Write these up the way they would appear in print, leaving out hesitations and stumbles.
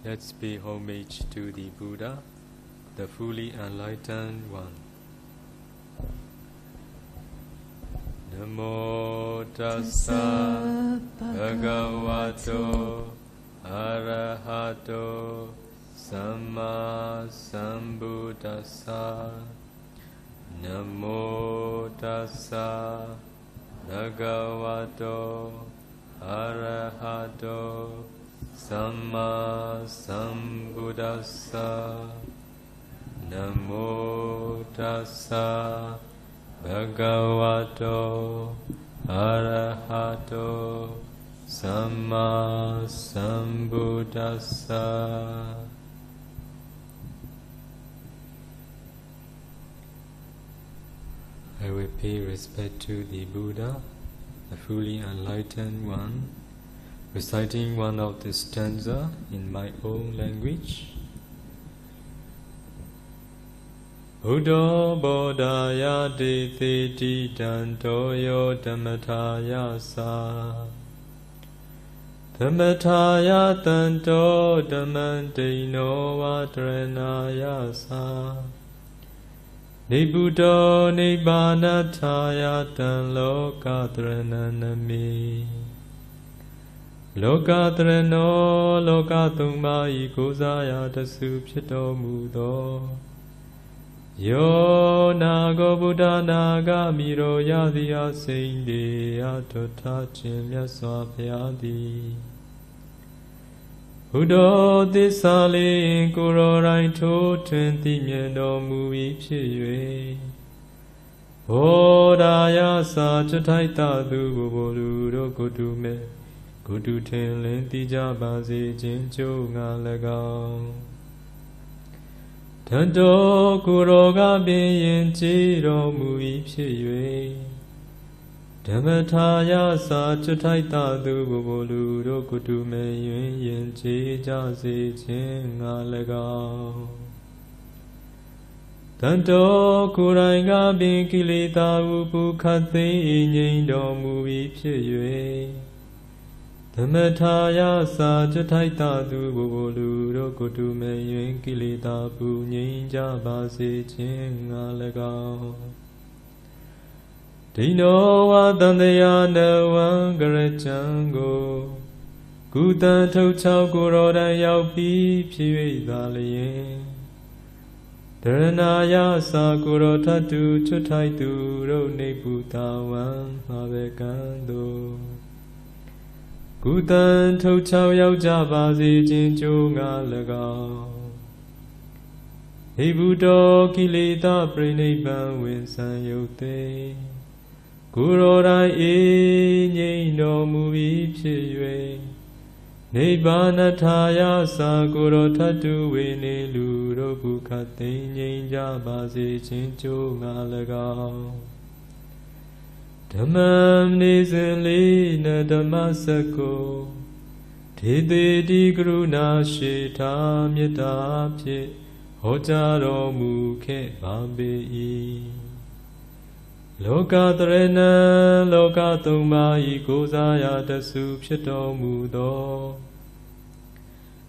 Let's pay homage to the Buddha, the fully enlightened one. Namo tassa bhagavato arahato samma sambuddhassa. Namo tassa bhagavato arahato samma sambuddhassa. Namo tassa bhagavato arahato samma sambuddhassa. I will pay respect to the Buddha, the fully enlightened one, reciting one of the stanza in my own language. Buddha bodhaya diti dantoyo dhammataya sa dhammataya tanto dhammantino vadranaya sa Nibuddho nibbanataya tan lokadrananami Lokadrano lokathumai kozaya dasu phito mudho Yo nago Buddha naga miro yadiya sinde atota chin myaswa phayadi Buddha thissale kuro rai tho twin thi myen tormu wi phit yue Bodhaya sa chathai ta tu bolu ro kotu me kotu thin lin ti ja ba se chin chou nga lagaung Tanto kuroga bin chi ro mu wi phit yue Dhammataya sa chathai ta tu bolu ro kotu me yuen yin chi ja se chin nga lagaung Tanto kurai ga bin kileta upu khat thi nyin tormu wi phit yue Dhammataya sa chathai ta tu bolu ro kotu me yuen kileta pu nyin ja ba se chin nga lagaung Dino wa dandaya nawan garachango Kutan thau chau kuro dan yau pi phit yue tha lyin Dharanaya sa kuro thatu chathai tu ro nibbutawan ma ve kan do Kutan thau chau yau ja ba se chin chou nga lagaung Nibuddho kileta pranibban win san yote Kuro rai nyin tormu wi phit yue Nibbanataya sa kuro thatu we ne lu ro bu khat thi nyin ja ba se chin chou nga lagaung Dhammam ni sin li na dhamma sakko Thi thi ti karuna shi tha metta phit ho ja tormu khet ba pe i Lokadrana lokathumai kozaya dasu phit tormudho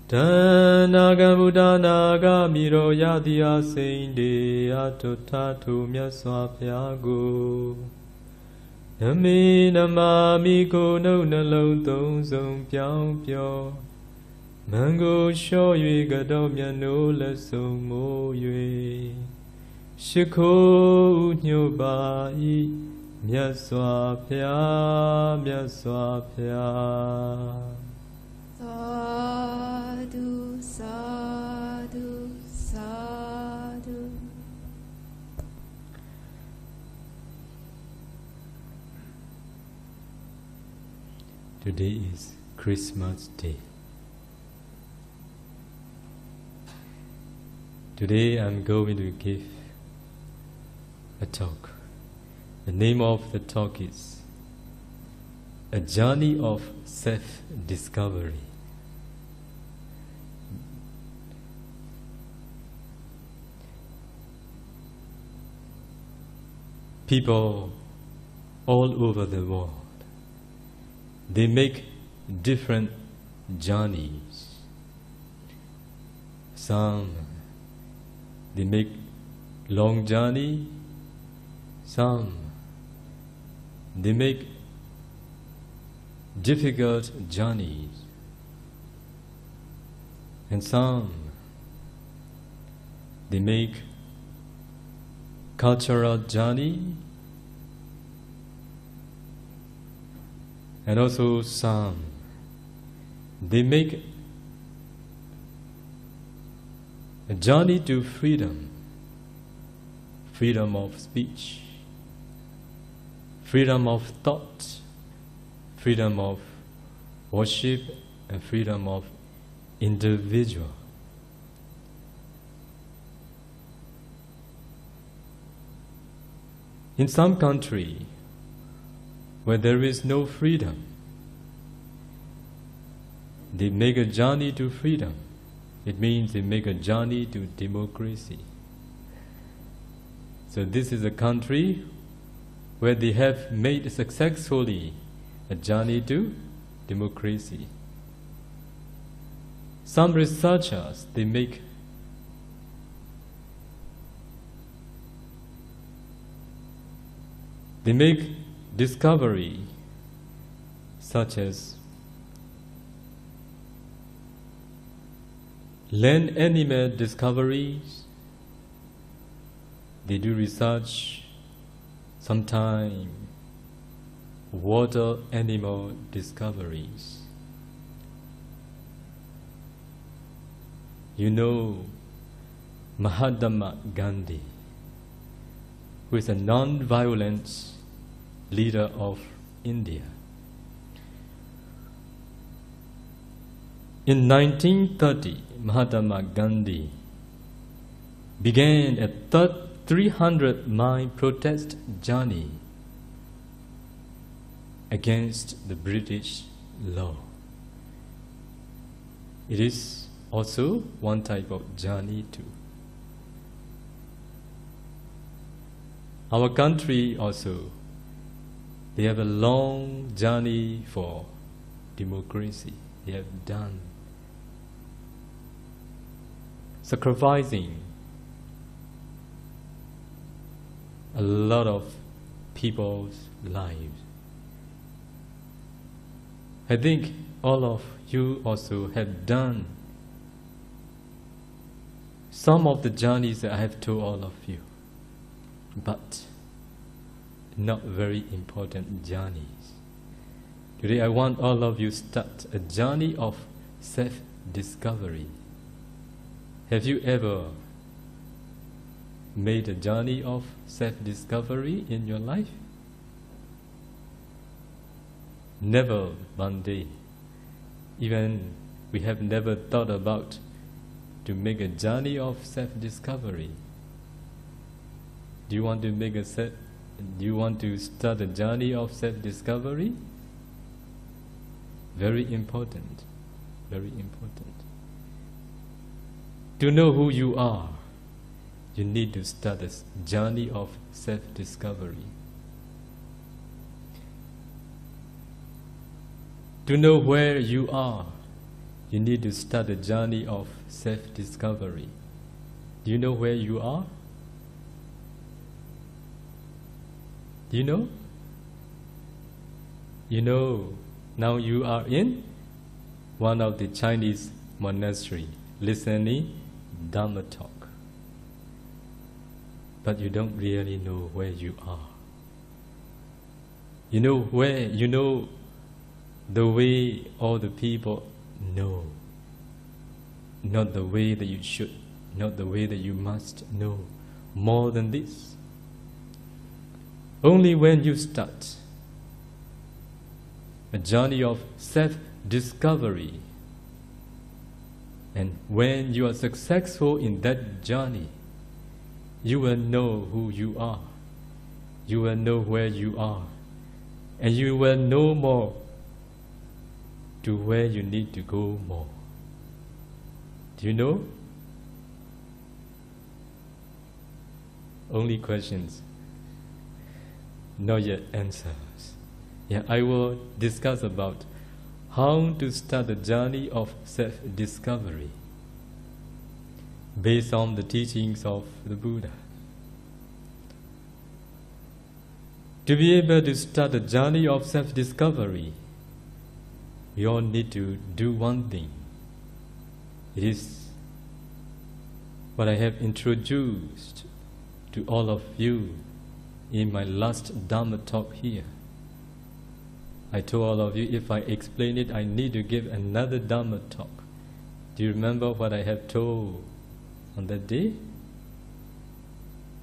Dhanaga Buddha naga miro yadiya sinde atota thu myaswa phyago Nami namami ko nau nalong thong song pyaung pyo Mango sho yue gado myan no let song mo yue Shikho nyo ba i myaswa phya myaswa phya Sadhu sadhu sadhu Today is Christmas Day. Today I'm going to give a talk. The name of the talk is A Journey of Self-Discovery. People all over the world, they make different journeys. Some, they make long journey. Some, they make difficult journeys. And some, they make cultural journey. And also some, they make a journey to freedom, freedom of speech, freedom of thought, freedom of worship, and freedom of individual. In some country where there is no freedom, they make a journey to freedom. It means they make a journey to democracy. So this is a country where they have made successfully a journey to democracy. Some researchers, they make discovery such as land animal discoveries. They do research, sometimes water animal discoveries. You know Mahatma Gandhi, who is a non-violent leader of India. In 1930, Mahatma Gandhi began a 300-mile protest journey against the British law. It is also one type of journey too. Our country also, they have a long journey for democracy. They have done, sacrificing a lot of people's lives. I think all of you also have done some of the journeys that I have told all of you, but not very important journeys. Today I want all of you to start a journey of self-discovery. Have you ever made a journey of self-discovery in your life? Never one day. Even we have never thought about to make a journey of self-discovery. Do you want to start a journey of self-discovery? Very important. Very important. To know who you are, you need to start a journey of self-discovery. To know where you are, you need to start a journey of self-discovery. Do you know where you are? Do you know? You know, now you are in one of the Chinese monastery, listening Dhamma talk. But you don't really know where you are. You know where, you know the way all the people know. Not the way that you should, not the way that you must know. More than this. Only when you start a journey of self-discovery, and when you are successful in that journey, you will know who you are. You will know where you are. And you will know more to where you need to go more. Do you know? Only questions, not yet answers. Yeah, I will discuss about how to start the journey of self-discovery. based on the teachings of the Buddha. To be able to start the journey of self-discovery, we all need to do one thing. It is what I have introduced to all of you in my last Dhamma talk here. I told all of you, if I explain it, I need to give another Dhamma talk. Do you remember what I have told on that day?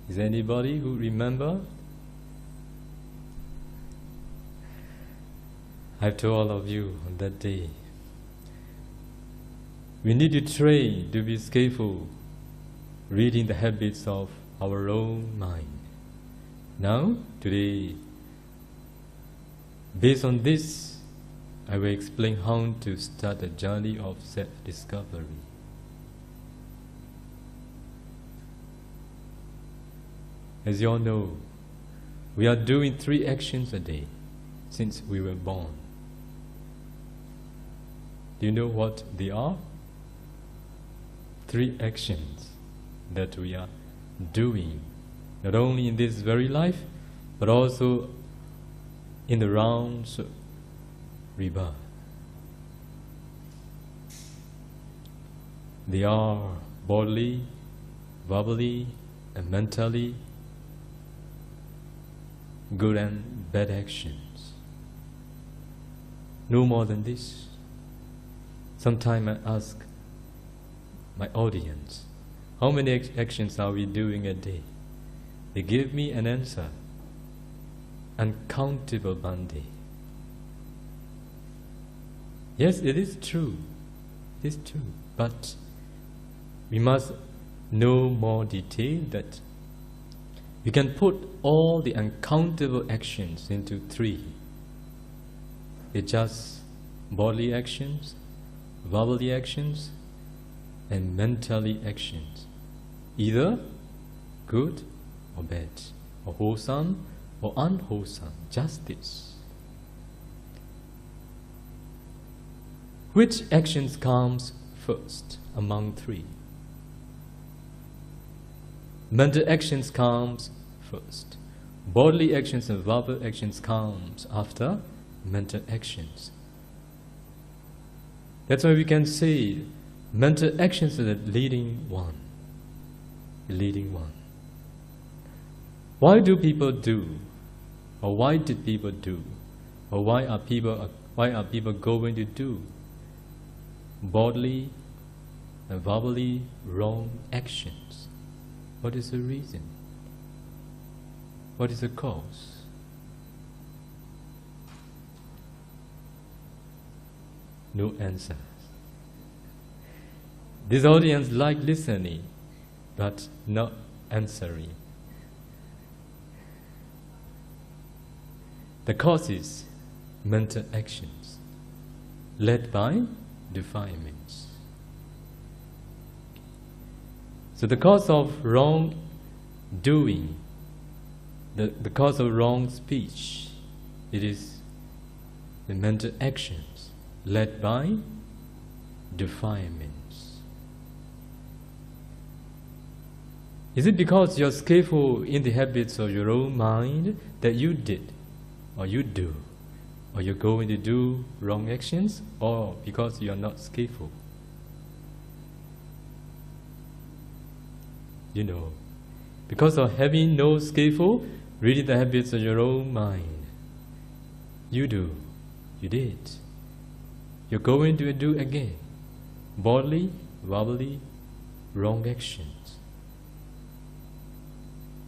Is there anybody who remember? I told all of you on that day. We need to train to be skillful, reading the habits of our own mind. Now, today, based on this, I will explain how to start the journey of self-discovery. As you all know, we are doing 3 actions a day since we were born. Do you know what they are? 3 actions that we are doing, not only in this very life, but also in the rounds of rebirth. They are bodily, verbally, and mentally good and bad actions. No more than this. Sometimes I ask my audience, how many actions are we doing a day? They give me an answer, uncountable Bhante. Yes, it is true. It is true. But we must know more detail that we can put all the uncountable actions into 3. It's just bodily actions, verbally actions, and mentally actions. Either good or bad, or wholesome or unwholesome, just this. Which actions comes first among 3? Mental actions comes first. Bodily actions and verbal actions comes after mental actions. That's why we can say mental actions are the leading one. The leading one. Why do people do? Or why did people do? Or why are people going to do bodily and verbally wrong actions? What is the reason? What is the cause? No answers. This audience like listening, but not answering. The cause is mental actions, led by defilements. So the cause of wrong doing, the cause of wrong speech, it is the mental actions led by defilements. Is it because you're skillful in the habits of your own mind that you did, or you do, or you're going to do wrong actions, or because you are not skillful? You know, because of having no skillful, reading the habits of your own mind, you do, you did. You're going to do again, bodily, verbally, wrong actions.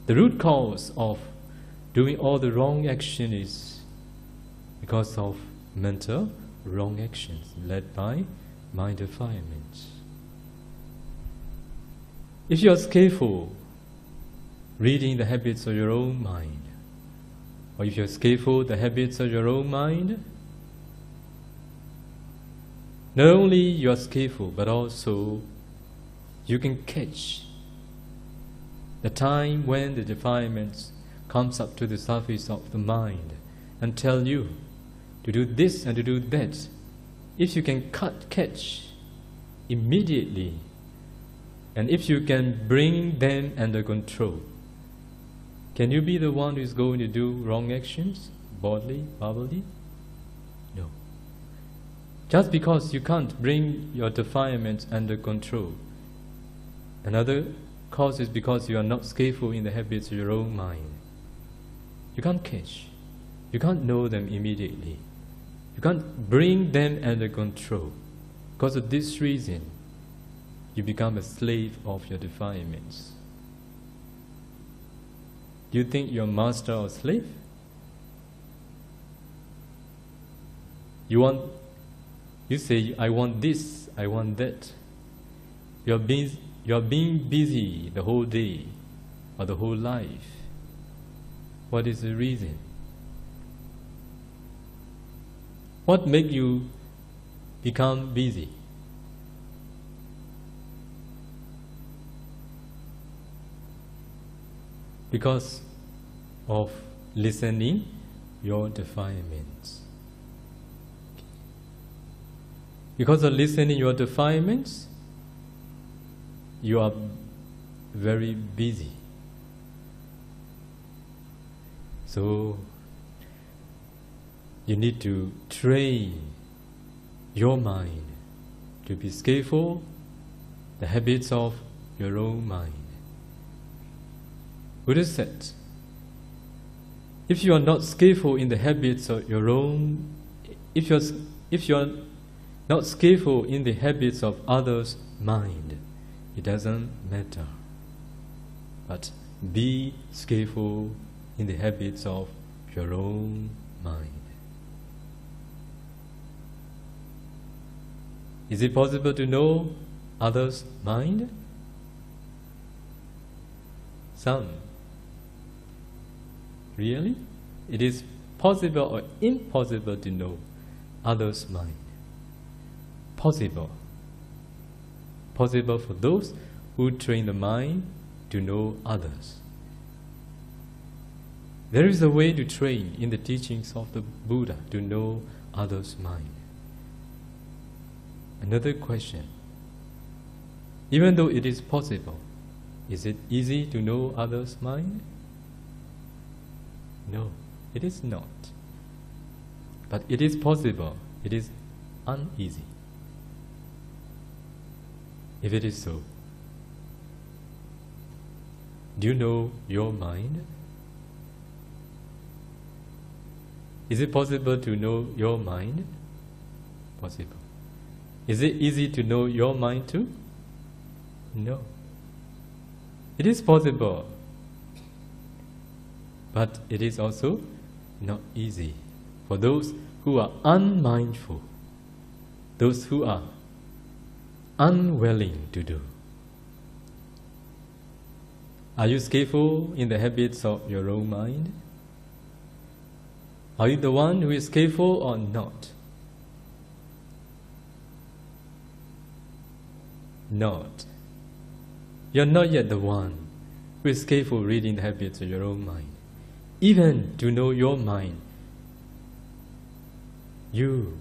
The root cause of doing all the wrong action is because of mental wrong actions led by mind defilements. If you are skillful reading the habits of your own mind, or if you are skillful the habits of your own mind, not only you are skillful, but also you can catch the time when the defilements comes up to the surface of the mind and tell you to do this and to do that. If you can catch immediately, And if you can bring them under control, can you be the one who is going to do wrong actions, boldly, verbally? No. Just because you can't bring your defilements under control, another cause is because you are not skillful in the habits of your own mind. You can't catch. You can't know them immediately. You can't bring them under control. Because of this reason, you become a slave of your defilements. Do you think you're master or slave? You say, I want this, I want that. You're being busy the whole day or the whole life. What is the reason? What makes you become busy? Because of listening your defilements. Because of listening your defilements, you are very busy. So you need to train your mind to be skillful, the habits of your own mind. Buddha said, if you are not skillful in the habits of your own, if you are not skillful in the habits of others' mind, it doesn't matter. But be skillful in the habits of your own mind. Is it possible to know others' mind? Some. Really? It is possible or impossible to know others' mind? Possible. Possible for those who train the mind to know others. There is a way to train in the teachings of the Buddha to know others' mind. Another question. Even though it is possible, is it easy to know others' mind? No, it is not. But it is possible. It is uneasy. If it is so, do you know your mind? Is it possible to know your mind? Possible. Is it easy to know your mind too? No. It is possible, but it is also not easy for those who are unmindful, those who are unwilling to do. Are you skillful in the habits of your own mind? Are you the one who is skillful or not? Not. You're not yet the one who is skillful reading the habits of your own mind. Even to know your mind, you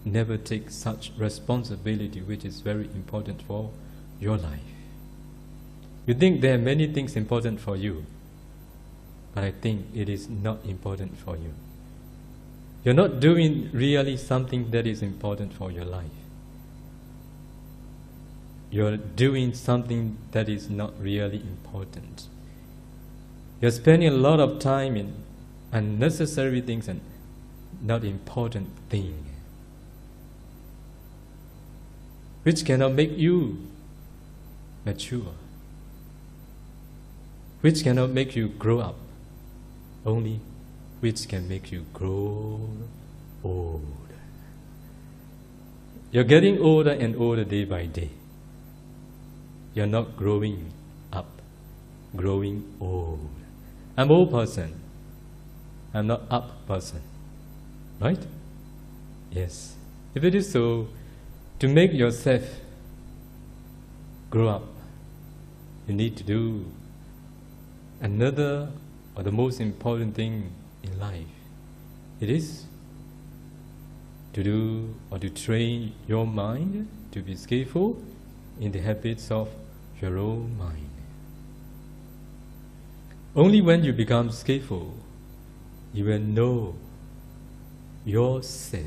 never take such responsibility, which is very important for your life. You think there are many things important for you, but I think it is not important for you. You're not doing really something that is important for your life. You're doing something that is not really important. You're spending a lot of time in unnecessary things and not important things, which cannot make you mature, which cannot make you grow up, only which can make you grow old. You're getting older and older day by day. You're not growing up, growing old. I'm old person. I'm not up person. Right? Yes. If it is so, to make yourself grow up, you need to do another or the most important thing in life. It is to do or to train your mind to be skillful in the habits of your own mind. Only when you become skillful, you will know yourself.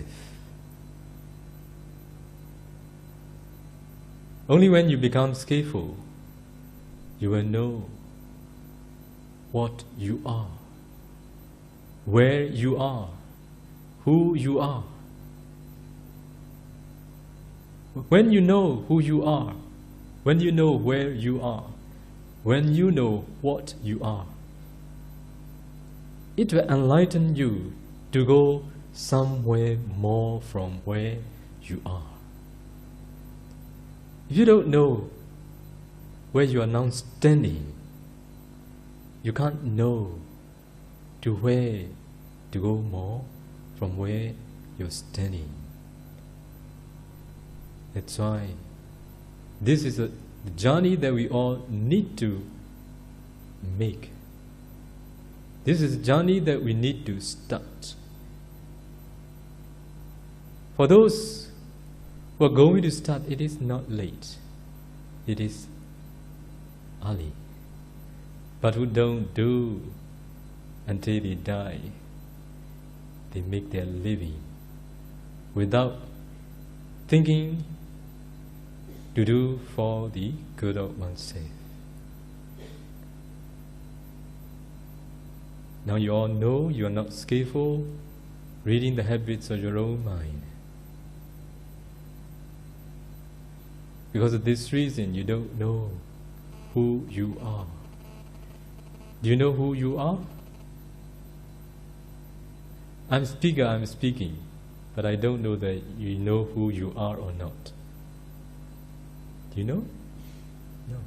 Only when you become skillful, you will know what you are, where you are, who you are. When you know who you are, when you know where you are, when you know what you are, it will enlighten you to go somewhere more from where you are. If you don't know where you are now standing, you can't know to where to go more from where you're standing. That's why this is a journey that we all need to make. This is a journey that we need to start. For those who are going to start, it is not late. It is early. But who don't do until they die, they make their living without thinking to do for the good of oneself. Now you all know you are not skillful reading the habits of your own mind. Because of this reason, you don't know who you are. Do you know who you are? I'm speaking, but I don't know that you know who you are or not. Do you know? No.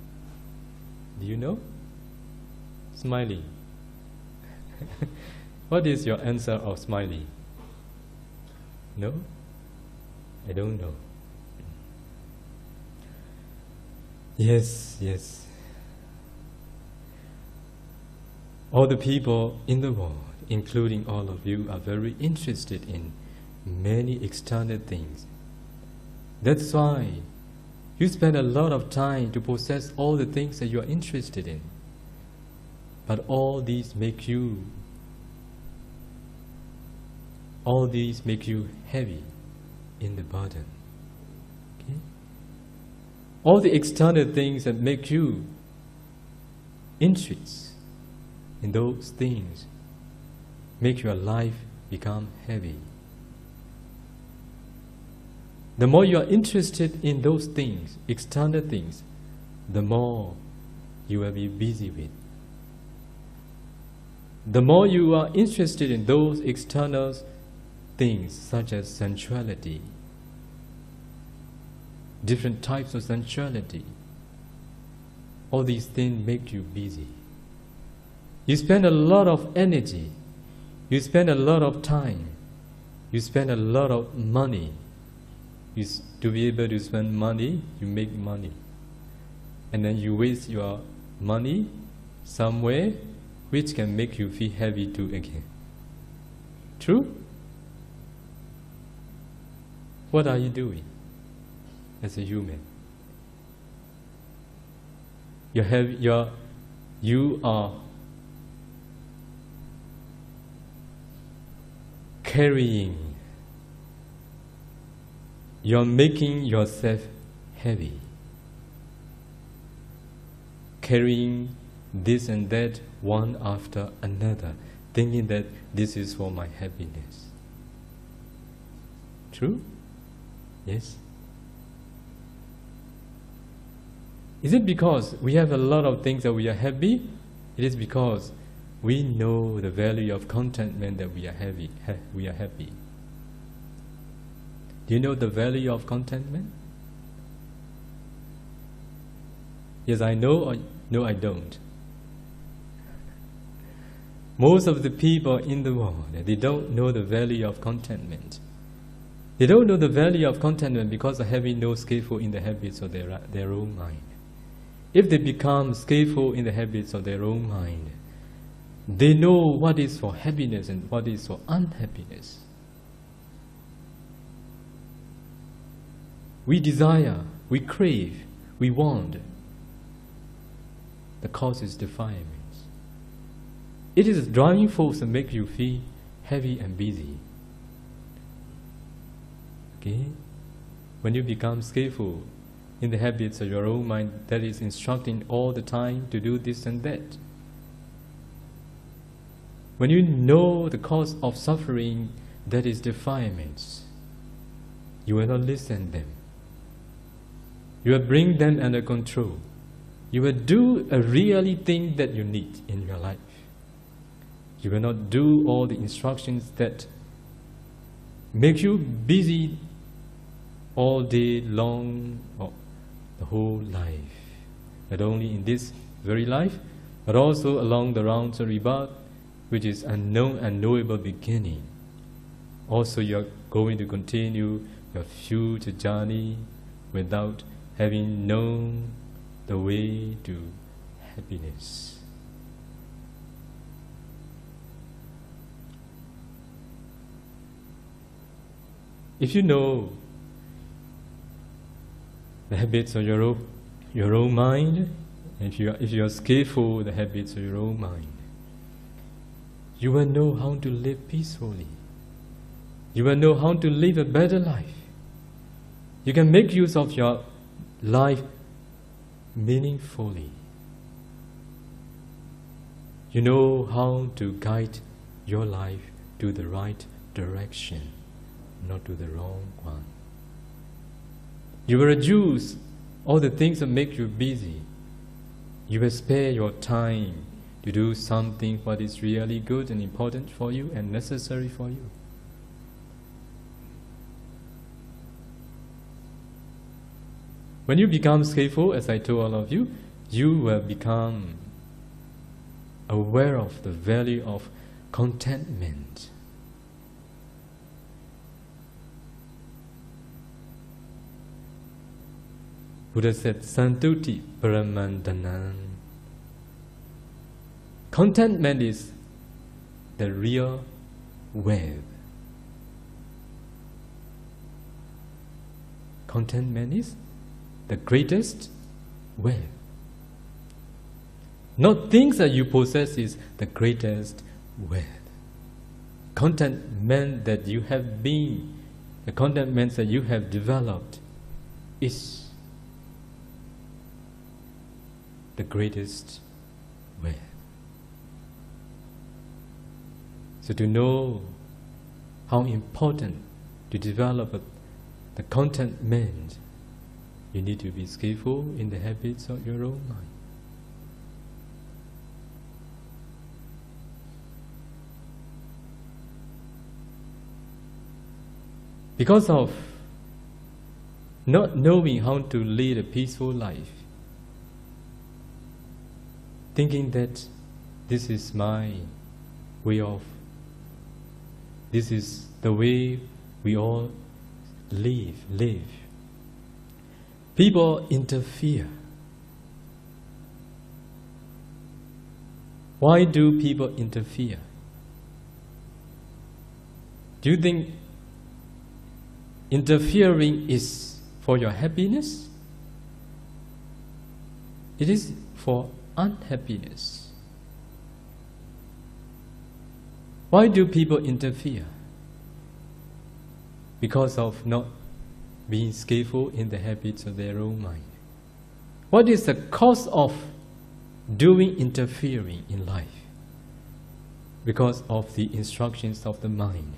Do you know? Smiling. What is your answer of smiling? No? I don't know. Yes, yes. All the people in the world, including all of you, are very interested in many external things. That's why you spend a lot of time to possess all the things that you are interested in. But all these make you heavy in the burden. Okay? All the external things that make you interest in those things make your life become heavy. The more you are interested in those things, external things, the more you will be busy with. The more you are interested in those external things, such as sensuality, different types of sensuality, all these things make you busy. You spend a lot of energy, you spend a lot of time, you spend a lot of money. To be able to spend money, you make money. And then you waste your money somewhere which can make you feel heavy too again. True? What are you doing as a human? You are carrying, you're making yourself heavy, carrying this and that one after another, thinking that this is for my happiness. True? Yes? Is it because we have a lot of things that we are happy? It is because we know the value of contentment that we are happy. Do you know the value of contentment? Yes, I know, or no, I don't. Most of the people in the world, they don't know the value of contentment. They don't know the value of contentment because they have no skillful in the habits of their own mind. If they become skillful in the habits of their own mind, they know what is for happiness and what is for unhappiness. We desire, we crave, we want. the cause is defilement. It is a driving force that makes you feel heavy and busy. Okay? When you become skillful in the habits of your own mind that is instructing all the time to do this and that, when you know the cause of suffering that is defilements, you will not listen to them. You will bring them under control. You will do a really thing that you need in your life. You will not do all the instructions that make you busy all day long or the whole life. Not only in this very life, but also along the rounds of rebirth, which is unknown and knowable beginning. Also, you are going to continue your future journey without having known the way to happiness. If you know the habits of your own mind, if you are skillful with the habits of your own mind, you will know how to live peacefully. You will know how to live a better life. You can make use of your life meaningfully. You know how to guide your life to the right direction, not to the wrong one. You will reduce all the things that make you busy. You will spare your time to do something what is really good and important for you and necessary for you. When you become skillful, as I told all of you, you will become aware of the value of contentment. Buddha said, Santuti Paramandanan. Contentment is the real wealth. Contentment is the greatest wealth. Not things that you possess is the greatest wealth. Contentment that you have been, the contentment that you have developed is the greatest wealth. So to know how important to develop the contentment, you need to be skillful in the habits of your own mind. Because of not knowing how to lead a peaceful life, thinking that this is my way of, this is the way we all live. People interfere. Why do people interfere? Do you think interfering is for your happiness? It is for unhappiness. Why do people interfere? Because of not being skillful in the habits of their own mind. What is the cause of doing interfering in life? Because of the instructions of the mind.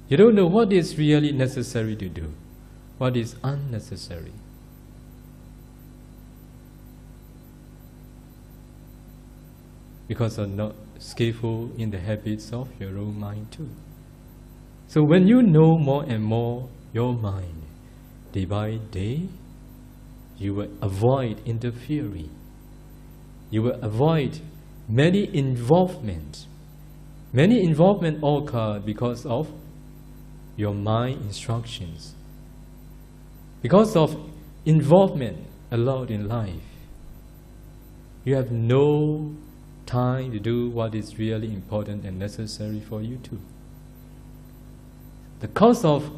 You don't know what is really necessary to do, what is unnecessary. Because of not skillful in the habits of your own mind too. So when you know more and more your mind, day by day, you will avoid interfering. You will avoid many involvement. Many involvement occur because of your mind instructions. Because of involvement allowed in life, you have no time to do what is really important and necessary for you too. The cause of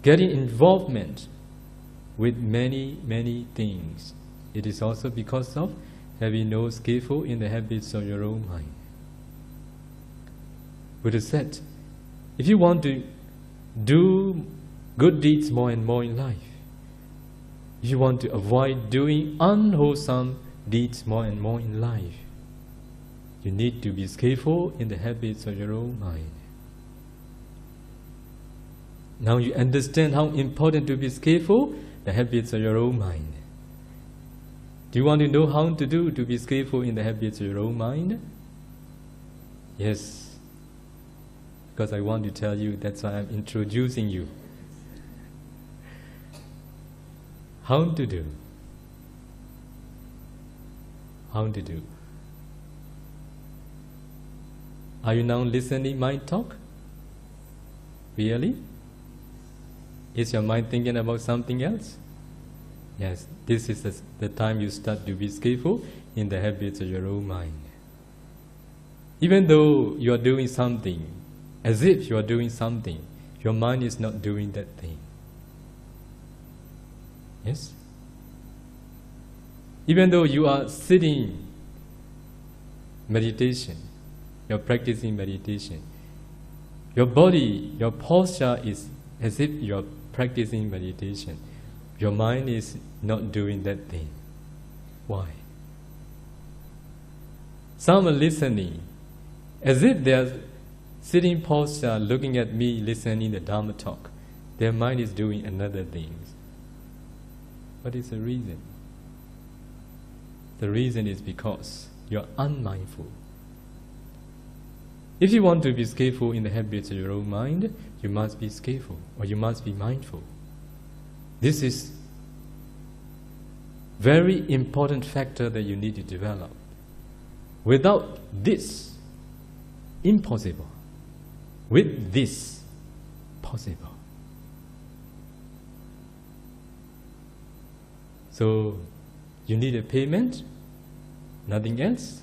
getting involvement with many things, it is also because of Have you no skillful in the habits of your own mind? Buddha said, if you want to do good deeds more and more in life, if you want to avoid doing unwholesome deeds more and more in life, you need to be skillful in the habits of your own mind. Now you understand how important to be skillful the habits of your own mind. Do you want to know how to do to be skillful in the habits of your own mind? Yes. Because I want to tell you, that's why I'm introducing you. How to do? How to do? Are you now listening my talk? Really? Is your mind thinking about something else? Yes, this is the time you start to be skillful in the habits of your own mind. Even though you are doing something, as if you are doing something, your mind is not doing that thing. Yes? Even though you are sitting meditation, you're practicing meditation, your body, your posture is as if you're practicing meditation. Your mind is not doing that thing. Why? Some are listening, as if they are sitting posture, looking at me, listening the Dharma talk. Their mind is doing another thing. What is the reason? The reason is because you're unmindful. If you want to be skillful in the habits of your own mind, you must be skillful, or you must be mindful. This is very important factor that you need to develop. Without this, impossible. With this, possible. So, you need a payment, nothing else,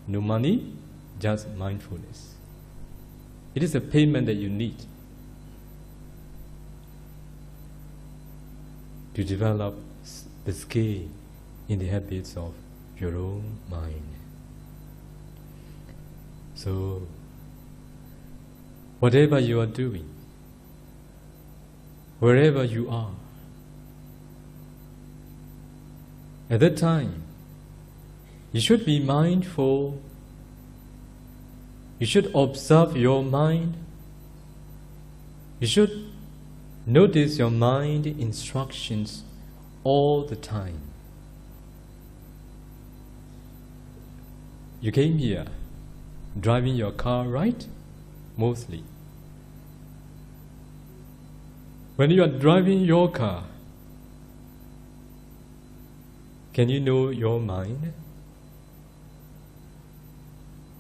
no money, just mindfulness. It is a payment that you need to develop the skill in the habits of your own mind. So, whatever you are doing, wherever you are, at that time, you should be mindful. You should observe your mind. You should notice your mind instructions all the time. You came here driving your car, right? Mostly. When you are driving your car, can you know your mind?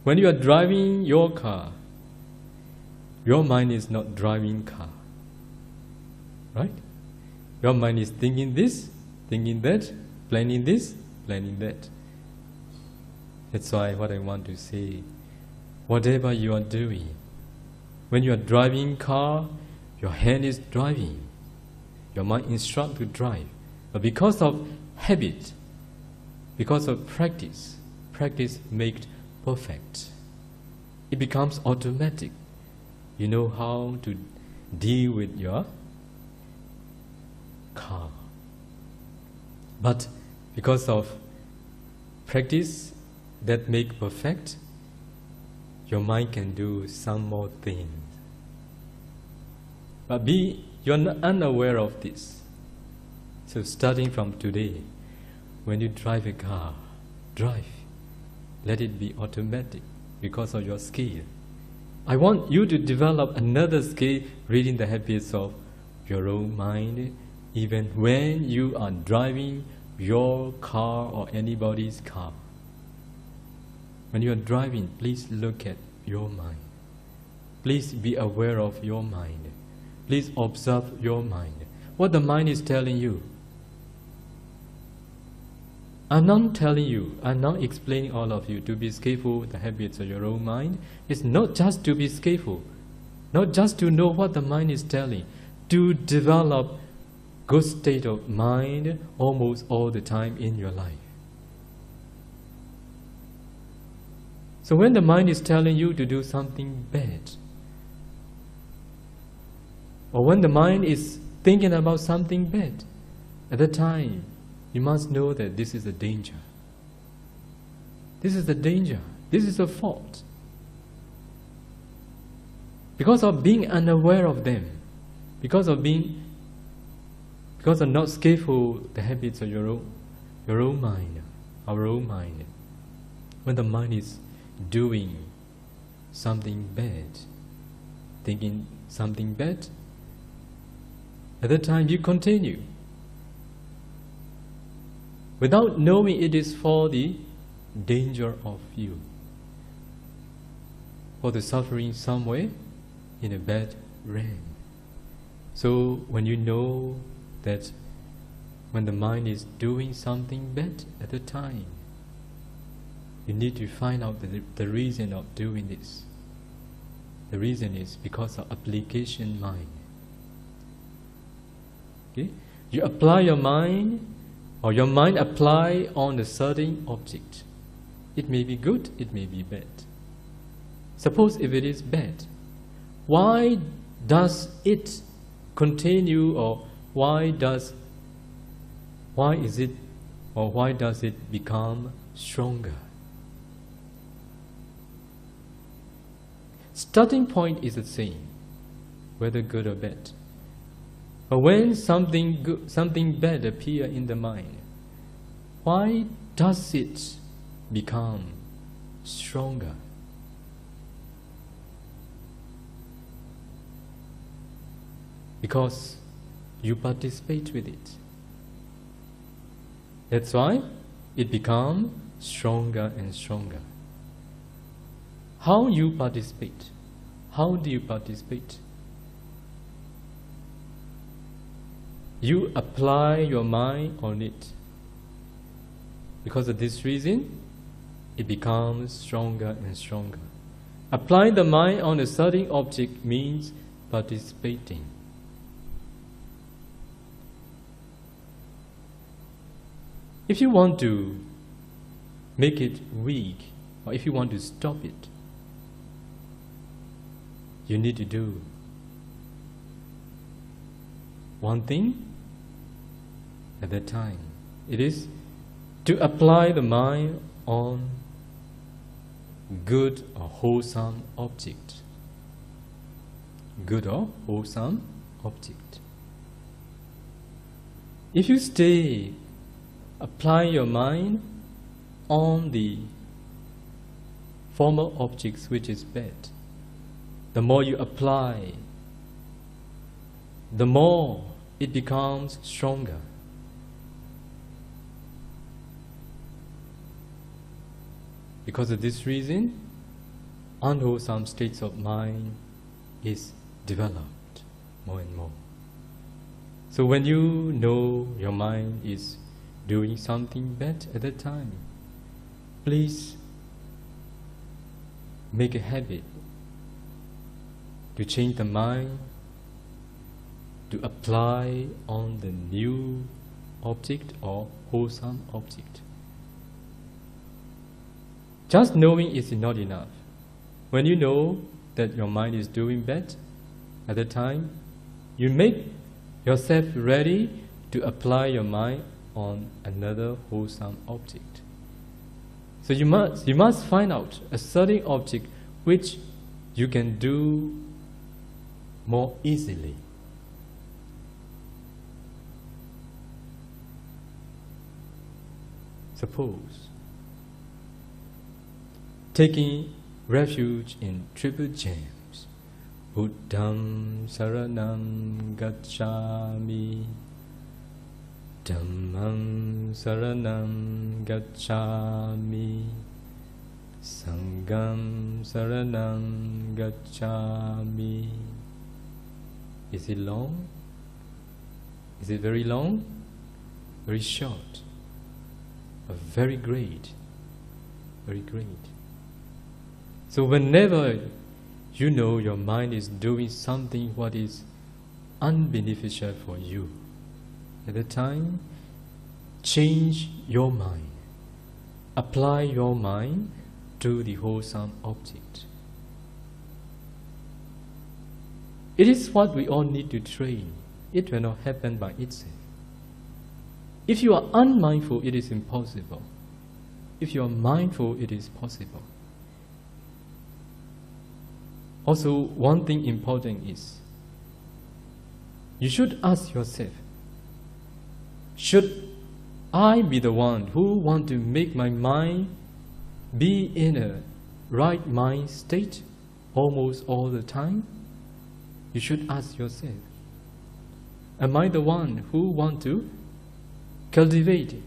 When you are driving your car, your mind is not driving car, right? Your mind is thinking this, thinking that, planning this, planning that. That's why what I want to say, whatever you are doing, when you are driving car, your hand is driving, your mind instructs to drive. But because of habit, because of practice, practice makes perfect. It becomes automatic. You know how to deal with your car. But because of practice that make perfect, your mind can do some more things. But you're not unaware of this. So starting from today, when you drive a car, drive. Let it be automatic because of your skill. I want you to develop another skill, reading the habits of your own mind, even when you are driving your car or anybody's car. When you are driving, please look at your mind. Please be aware of your mind. Please observe your mind. What the mind is telling you. I'm not telling you, I'm not explaining all of you to be skillful the habits of your own mind. It's not just to be skillful, not just to know what the mind is telling, to develop good state of mind almost all the time in your life. So when the mind is telling you to do something bad, or when the mind is thinking about something bad, at that time, you must know that this is a danger. This is the danger. This is a fault. Because of being unaware of them, because of not skillful the habits of your own mind, our own mind. When the mind is doing something bad, thinking something bad, at that time you continue without knowing it is for the danger of you, for the suffering somewhere in a bad realm. So when you know that when the mind is doing something bad at the time, you need to find out the reason of doing this. The reason is because of application mind. Okay? You apply your mind, or your mind apply on a certain object. It may be good, it may be bad. Suppose if it is bad, why does it continue, or why does it become stronger? Starting point is the same, whether good or bad. But when something good, something bad appear in the mind, why does it become stronger? Because you participate with it. That's why it becomes stronger and stronger. How you participate? How do you participate? You apply your mind on it. Because of this reason, it becomes stronger and stronger. Applying the mind on a certain object means participating. If you want to make it weak, or if you want to stop it, you need to do one thing at a time. It is to apply the mind on good or wholesome object. Good or wholesome object. If you stay, apply your mind on the former objects which is bad, the more you apply, the more it becomes stronger. Because of this reason, unwholesome states of mind is developed more and more. So when you know your mind is doing something bad at that time, please make a habit to change the mind, to apply on the new object or wholesome object. Just knowing is not enough. When you know that your mind is doing bad at the time, you make yourself ready to apply your mind on another wholesome object. So you must find out a certain object which you can do more easily. Suppose taking refuge in triple gems, Buddham Saranam Gacchami, Dhammam Saranam Gacchami, Sangham Saranam Gacchami. Is it long? Is it very long? Very short? Or very great? Very great. So whenever you know your mind is doing something what is unbeneficial for you, at the time, change your mind. Apply your mind to the wholesome object. It is what we all need to train. It will not happen by itself. If you are unmindful, it is impossible. If you are mindful, it is possible. Also, one thing important is, you should ask yourself, should I be the one who want to make my mind be in a right mind state almost all the time? You should ask yourself, am I the one who want to cultivate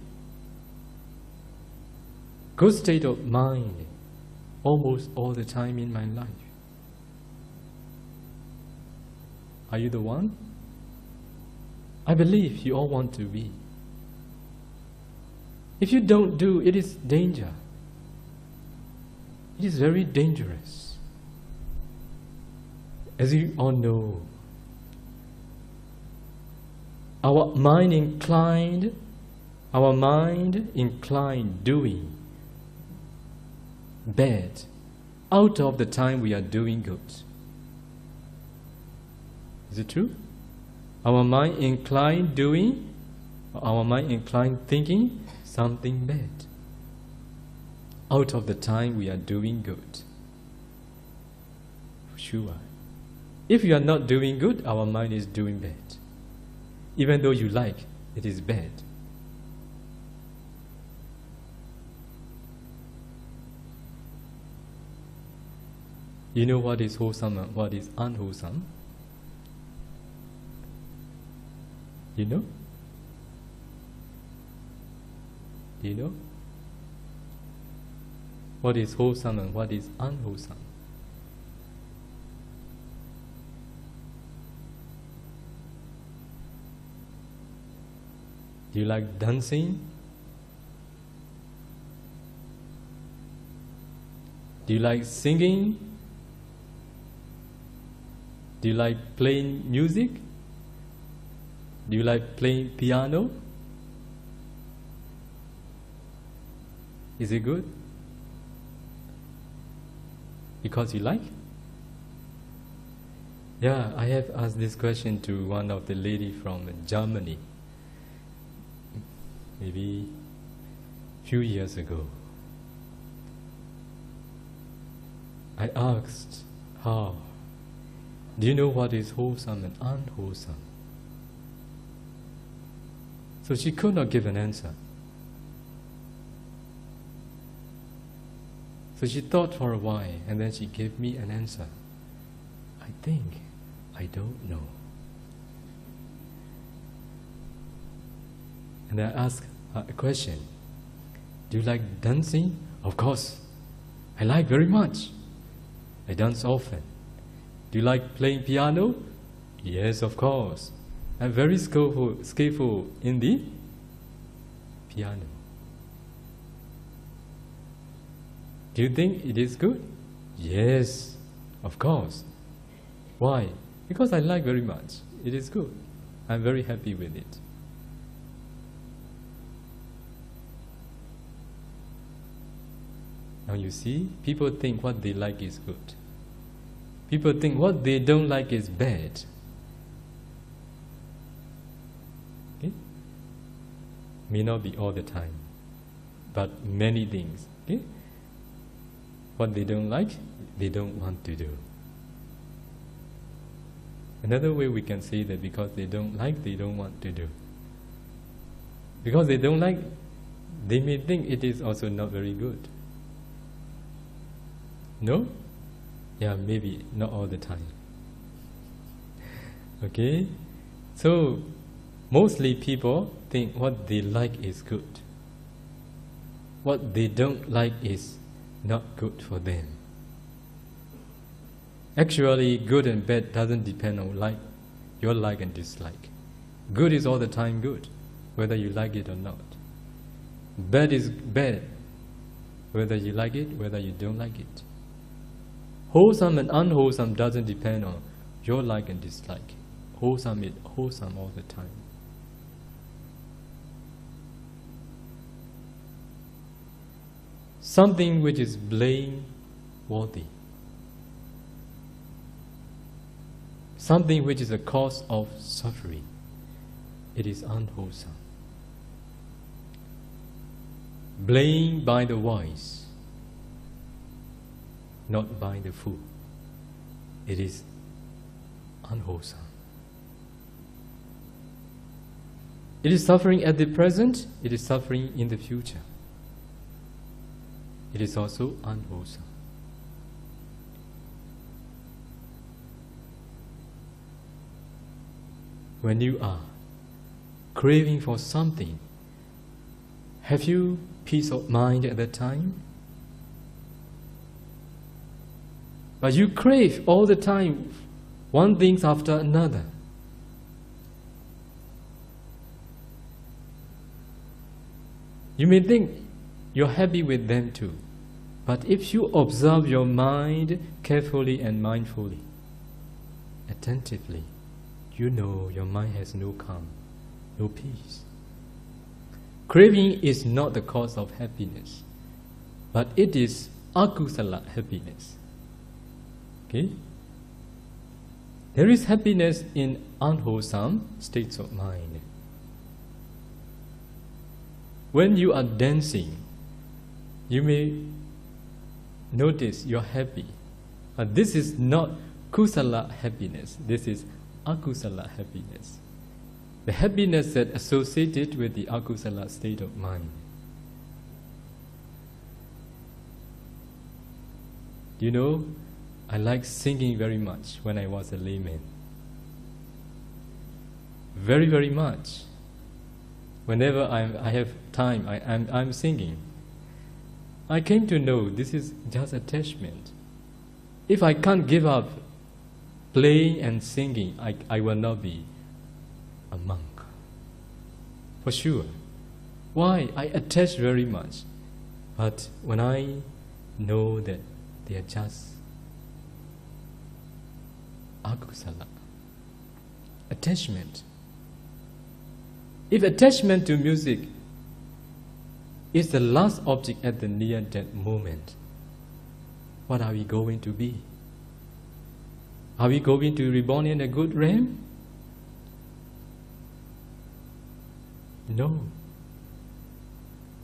good state of mind almost all the time in my life? Are you the one? I believe you all want to be. If you don't do, it is danger. It is very dangerous. As you all know, our mind inclined doing bad out of the time we are doing good. Is it true? Our mind inclined thinking something bad out of the time we are doing good. For sure. If you are not doing good, our mind is doing bad. Even though you like, it is bad. You know what is wholesome and what is unwholesome? You know? Do you know? What is wholesome and what is unwholesome? Do you like dancing? Do you like singing? Do you like playing music? Do you like playing piano? Is it good? Because you like? Yeah, I have asked this question to one of the lady from Germany, maybe a few years ago. I asked how, do you know what is wholesome and unwholesome? So she could not give an answer. So she thought for a while and then she gave me an answer. I think I don't know. And I asked her a question. Do you like dancing? Of course. I like very much. I dance often. Do you like playing piano? Yes, of course. I'm very skillful in the piano. Do you think it is good? Yes, of course. Why? Because I like very much. It is good. I'm very happy with it. Now you see, people think what they like is good. People think what they don't like is bad. Okay? May not be all the time, but many things. Okay? What they don't like, they don't want to do. Another way we can say that because they don't like, they don't want to do. Because they don't like, they may think it is also not very good. No? Yeah, maybe not all the time. Okay? So, mostly people think what they like is good. What they don't like is not good for them. Actually, good and bad doesn't depend on your like and dislike. Good is all the time good, whether you like it or not. Bad is bad, whether you like it, whether you don't like it. Wholesome and unwholesome doesn't depend on your like and dislike. Wholesome is wholesome all the time. something which is blameworthy, something which is a cause of suffering, it is unwholesome. Blamed by the wise, not by the fool, it is unwholesome. It is suffering at the present, it is suffering in the future. It is also unwholesome. When you are craving for something, have you peace of mind at that time? But you crave all the time one thing after another. You may think you're happy with them too, but if you observe your mind carefully and mindfully, attentively, you know your mind has no calm, no peace. Craving is not the cause of happiness, but it is akusala happiness. Okay? There is happiness in unwholesome states of mind. When you are dancing, you may notice you're happy. But this is not kusala happiness, this is akusala happiness. The happiness that associated with the akusala state of mind. You know, I like singing very much when I was a layman. Very, very much. Whenever I have time, I'm singing. I came to know this is just attachment. If I can't give up playing and singing, I will not be a monk. For sure. Why? I attach very much. But when I know that they are just akusala, attachment. If attachment to music is the last object at the near-death moment, what are we going to be? Are we going to be reborn in a good realm? No.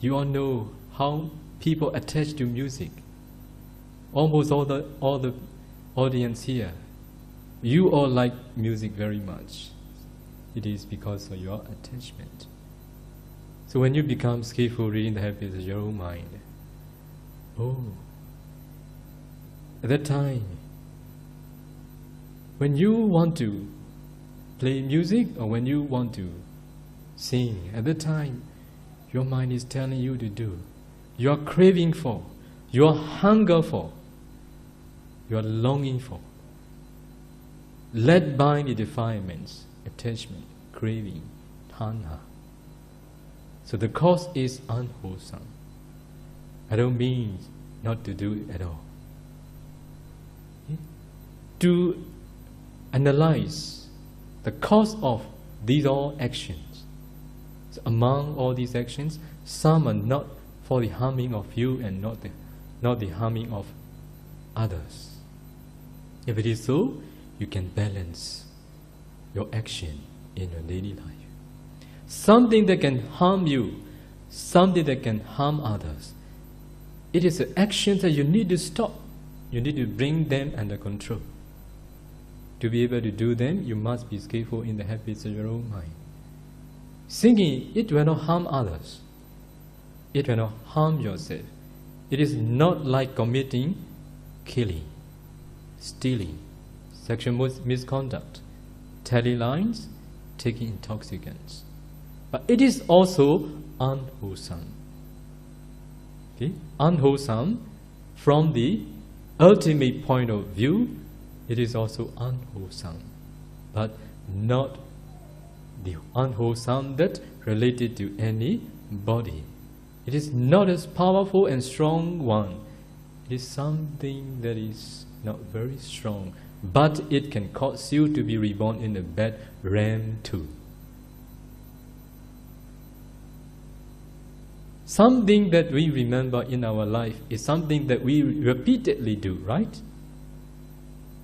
You all know how people attach to music. Almost all the audience here, you all like music very much. It is because of your attachment. So when you become skillful reading the habits of your own mind, at that time, when you want to play music or when you want to sing, at that time, your mind is telling you to do. You are craving for, you are hunger for, you are longing for, led by the defilements, attachment, craving, tanha. So the cause is unwholesome. I don't mean not to do it at all. To analyze the cause of these all actions. So among all these actions, some are not for the harming of you and not the harming of others. If it is so, you can balance your action in your daily life. Something that can harm you, something that can harm others, it is an action that you need to stop. You need to bring them under control. To be able to do them, you must be skillful in the habits of your own mind. Singing, it will not harm others. It will not harm yourself. It is not like committing killing, stealing, sexual misconduct, telling lies, taking intoxicants. But it is also unwholesome. Okay? Unwholesome from the ultimate point of view, it is also unwholesome, but not the unwholesome that related to any body. It is not as powerful and strong one. It is something that is not very strong, but it can cause you to be reborn in a bad realm too. Something that we remember in our life is something that we repeatedly do, right?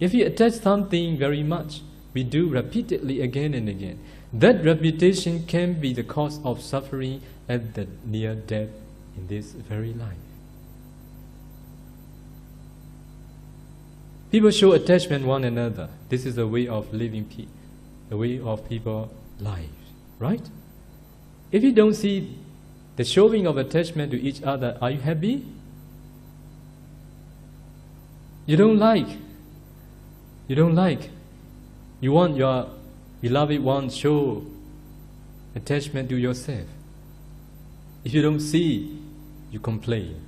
If we attach something very much, we do repeatedly again and again. That repetition can be the cause of suffering at the near death in this very life. People show attachment one another. This is the way of living, the way of people's lives, right? If you don't see the showing of attachment to each other, are you happy? You don't like. You don't like. You want your beloved one to show attachment to yourself. If you don't see, you complain.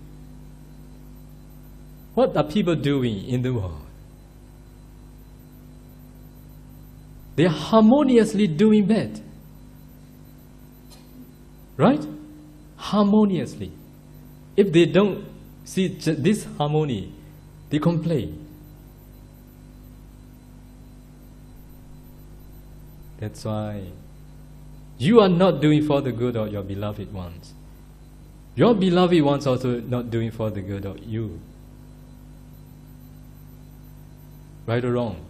What are people doing in the world? They are harmoniously doing bad. Right? Harmoniously. If they don't see this harmony, they complain. That's why you are not doing for the good of your beloved ones. Your beloved ones also not doing for the good of you. Right or wrong?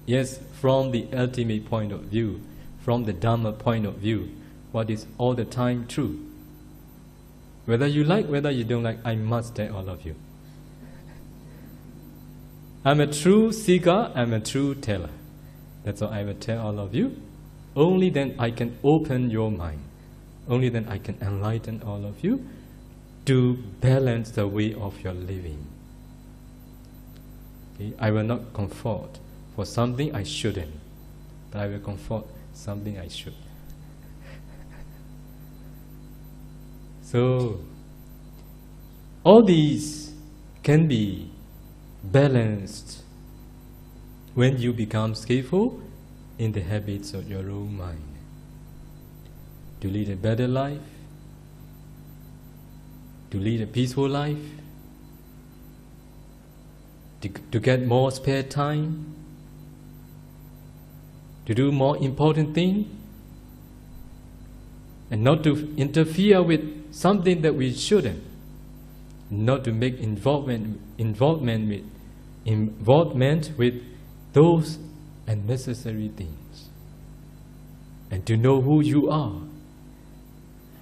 Yes, from the ultimate point of view, from the Dharma point of view, what is all the time true. Whether you like, whether you don't like, I must tell all of you. I'm a true seeker, I'm a true teller. That's what I will tell all of you. Only then I can open your mind. Only then I can enlighten all of you to balance the way of your living. Okay? I will not comfort for something I shouldn't, but I will comfort something I should. So, all these can be balanced when you become skillful in the habits of your own mind. To lead a better life, to lead a peaceful life, to get more spare time, to do more important things, and not to interfere with something that we shouldn't, not to make involvement with those unnecessary things, and to know who you are,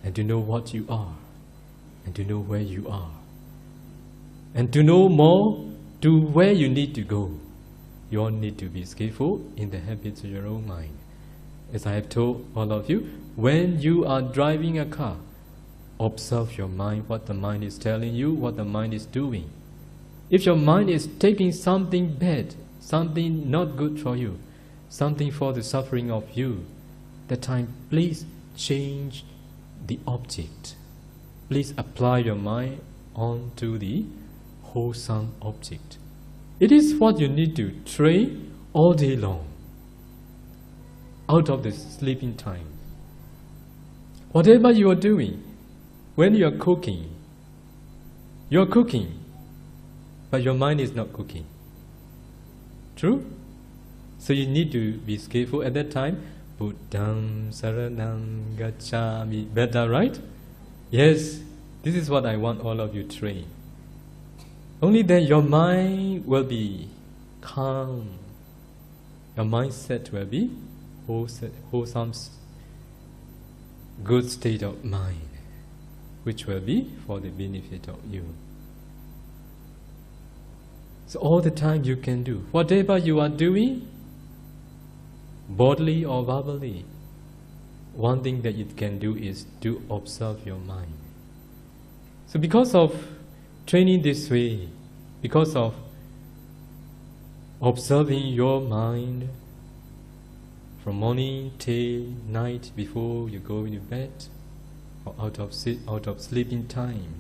and to know what you are, and to know where you are, and to know more to where you need to go. You all need to be skillful in the habits of your own mind. As I have told all of you, when you are driving a car, observe your mind, what the mind is telling you, what the mind is doing. If your mind is taking something bad, something not good for you, something for the suffering of you, that time please change the object. Please apply your mind onto the wholesome object. It is what you need to train all day long, out of the sleeping time. Whatever you are doing, when you are cooking, but your mind is not cooking. True? So you need to be skillful at that time. Buddham saranam gacchami. Better, right? Yes, this is what I want all of you to train. Only then your mind will be calm. Your mindset will be wholesome, good state of mind, which will be for the benefit of you. So all the time you can do whatever you are doing, bodily or verbally. One thing that you can do is to observe your mind. So because of training this way, because of observing your mind from morning till night before you go into bed or out of sleeping time,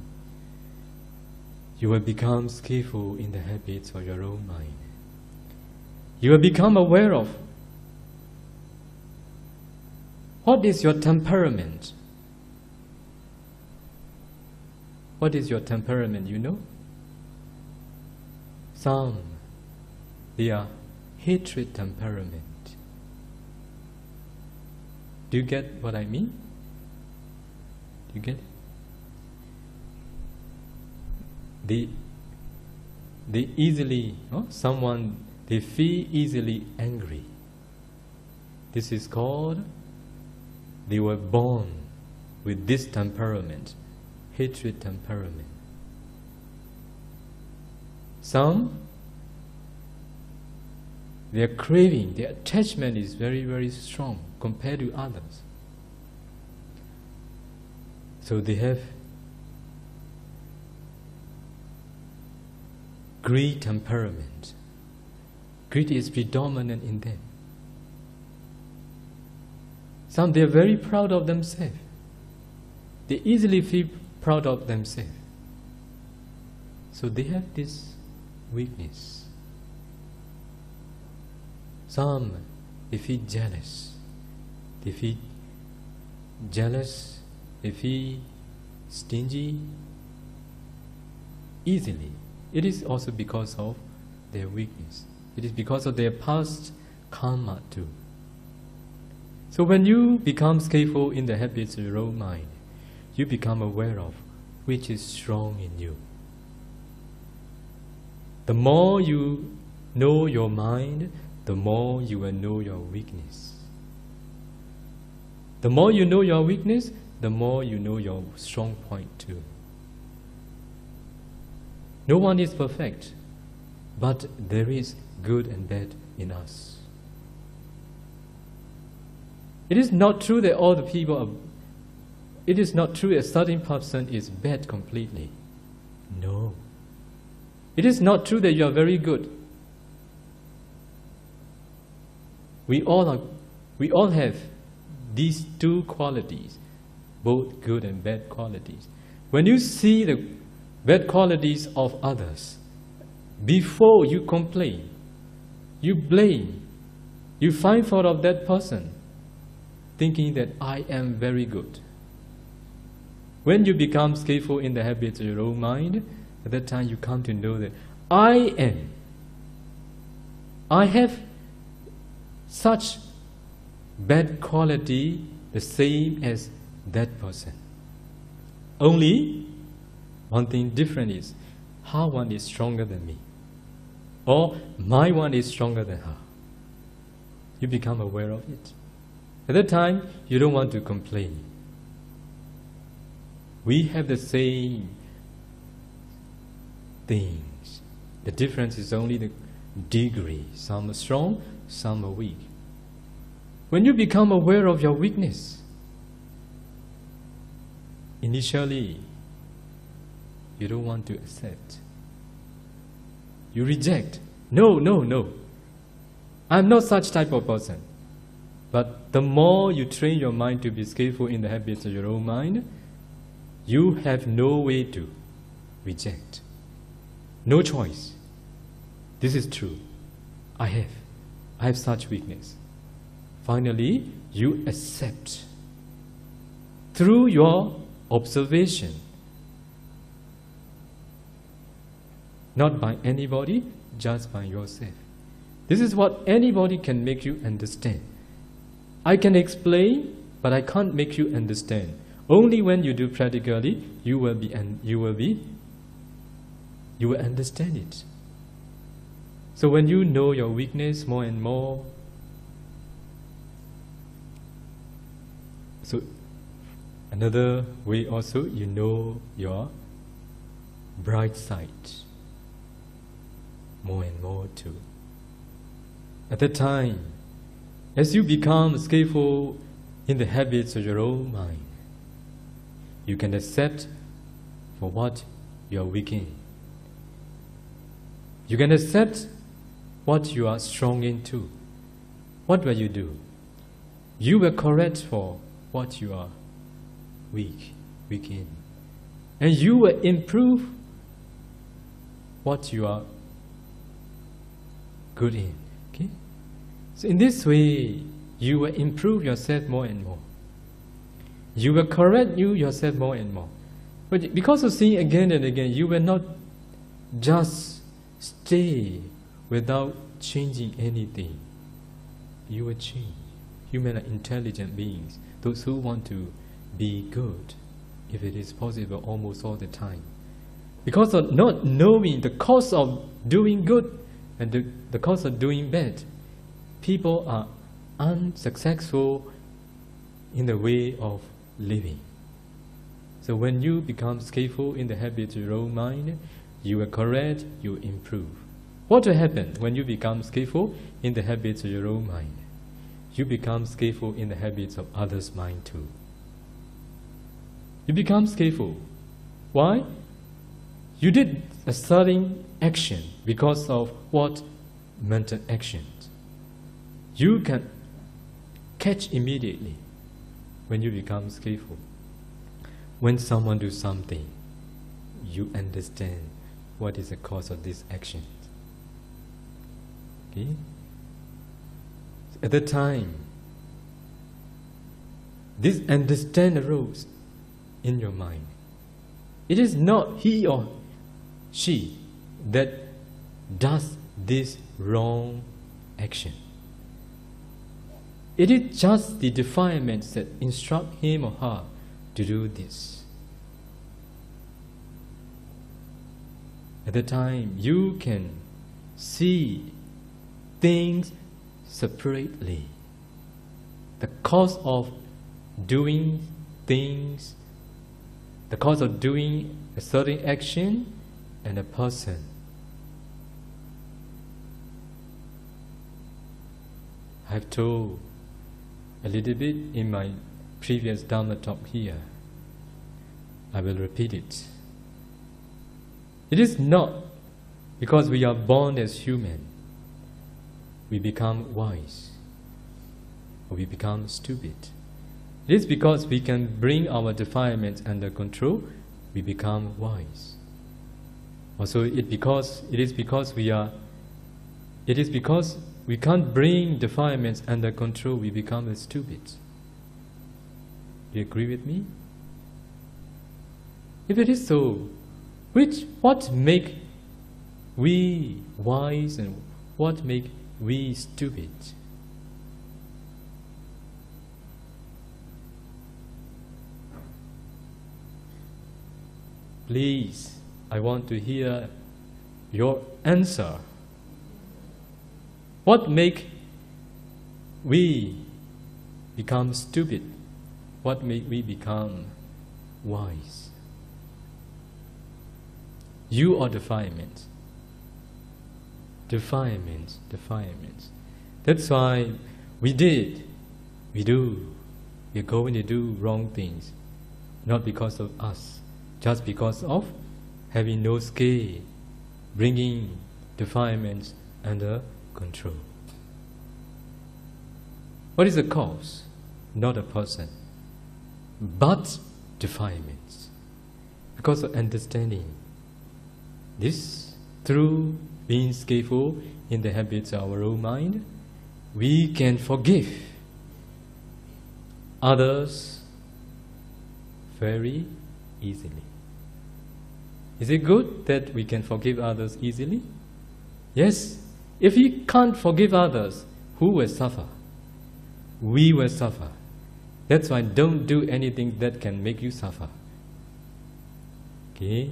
you will become skillful in the habits of your own mind. You will become aware of what is your temperament. What is your temperament, you know? Some, they are hatred temperament. Do you get what I mean? Do you get it? they easily, they feel easily angry. This is called, they were born with this temperament, hatred temperament. Some, their craving, their attachment is very, very strong compared to others. So they have greed temperament. Greed is predominant in them. Some, they are very proud of themselves. They easily feel proud of themselves. So they have this weakness. Some, they feel jealous. They feel jealous. They feel stingy easily. It is also because of their weakness. It is because of their past karma too. So when you become skillful in the habits of your own mind, you become aware of which is strong in you. The more you know your mind, the more you will know your weakness. The more you know your weakness, the more you know your strong point too. No one is perfect, but there is good and bad in us. It is not true that all the people are, it is not true that a certain person is bad completely. No. It is not true that you are very good. We all have these two qualities, both good and bad qualities. When you see the bad qualities of others, before you complain, you blame, you find fault of that person, thinking that I am very good. When you become skillful in the habits of your own mind, at that time you come to know that I have such bad quality the same as that person. Only one thing different is her one is stronger than me, or my one is stronger than her. You become aware of it. At that time, you don't want to complain. We have the same things. The difference is only the degree. Some are strong, some are weak. When you become aware of your weakness, initially, you don't want to accept. You reject. No, no, no. I'm not such type of person. But the more you train your mind to be skillful in the habits of your own mind, you have no way to reject. No choice. This is true. I have such weakness. Finally, you accept through your observation. Not by anybody, just by yourself. This is what anybody can make you understand. I can explain, but I can't make you understand. Only when you do practically, you will understand it. So when you know your weakness more and more, so another way also, you know your bright side more and more too. At that time, as you become skillful in the habits of your own mind, you can accept for what you are weak in. You can accept what you are strong in too. What will you do? You will correct for what you are weak in. And you will improve what you are good in. Okay? So in this way, you will improve yourself more and more. You will correct yourself more and more. But because of seeing again and again, you will not just stay without changing anything. You will change. Human are intelligent beings. Those who want to be good, if it is possible, almost all the time. because of not knowing the cause of doing good and the cause of doing bad, people are unsuccessful in the way of living. So when you become skillful in the habits of your own mind, you will correct, you improve. What will happen when you become skillful in the habits of your own mind? You become skillful in the habits of others' mind too. You become skillful. Why? You did a certain action because of what? Mental actions. You can catch immediately when you become skillful. When someone does something, you understand what is the cause of this action. Okay? At the time, this understanding arose in your mind. It is not he or she that does this wrong action. It is just the defilements that instruct him or her to do this. At the time, you can see things separately. The cause of doing things, the cause of doing a certain action, and a person. I've told a little bit in my previous Dharma talk here. I will repeat it. It is not because we are born as human, we become wise, or we become stupid. It is because we can bring our defilements under control, we become wise. Also, it is because we can't bring defilements under control, we become stupid. Do you agree with me? If it is so, what make we wise and what make we stupid? Please, I want to hear your answer. What make we become stupid? What make we become wise? You or defilements? Defilements. That's why we do, we're going to do wrong things. Not because of us, just because of having no skill, bringing defilements under control. What is the cause? Not a person, but defilements. Because of understanding this, through being skillful in the habits of our own mind, we can forgive others very easily. Is it good that we can forgive others easily? Yes. If we can't forgive others, who will suffer? We will suffer. That's why don't do anything that can make you suffer. Okay?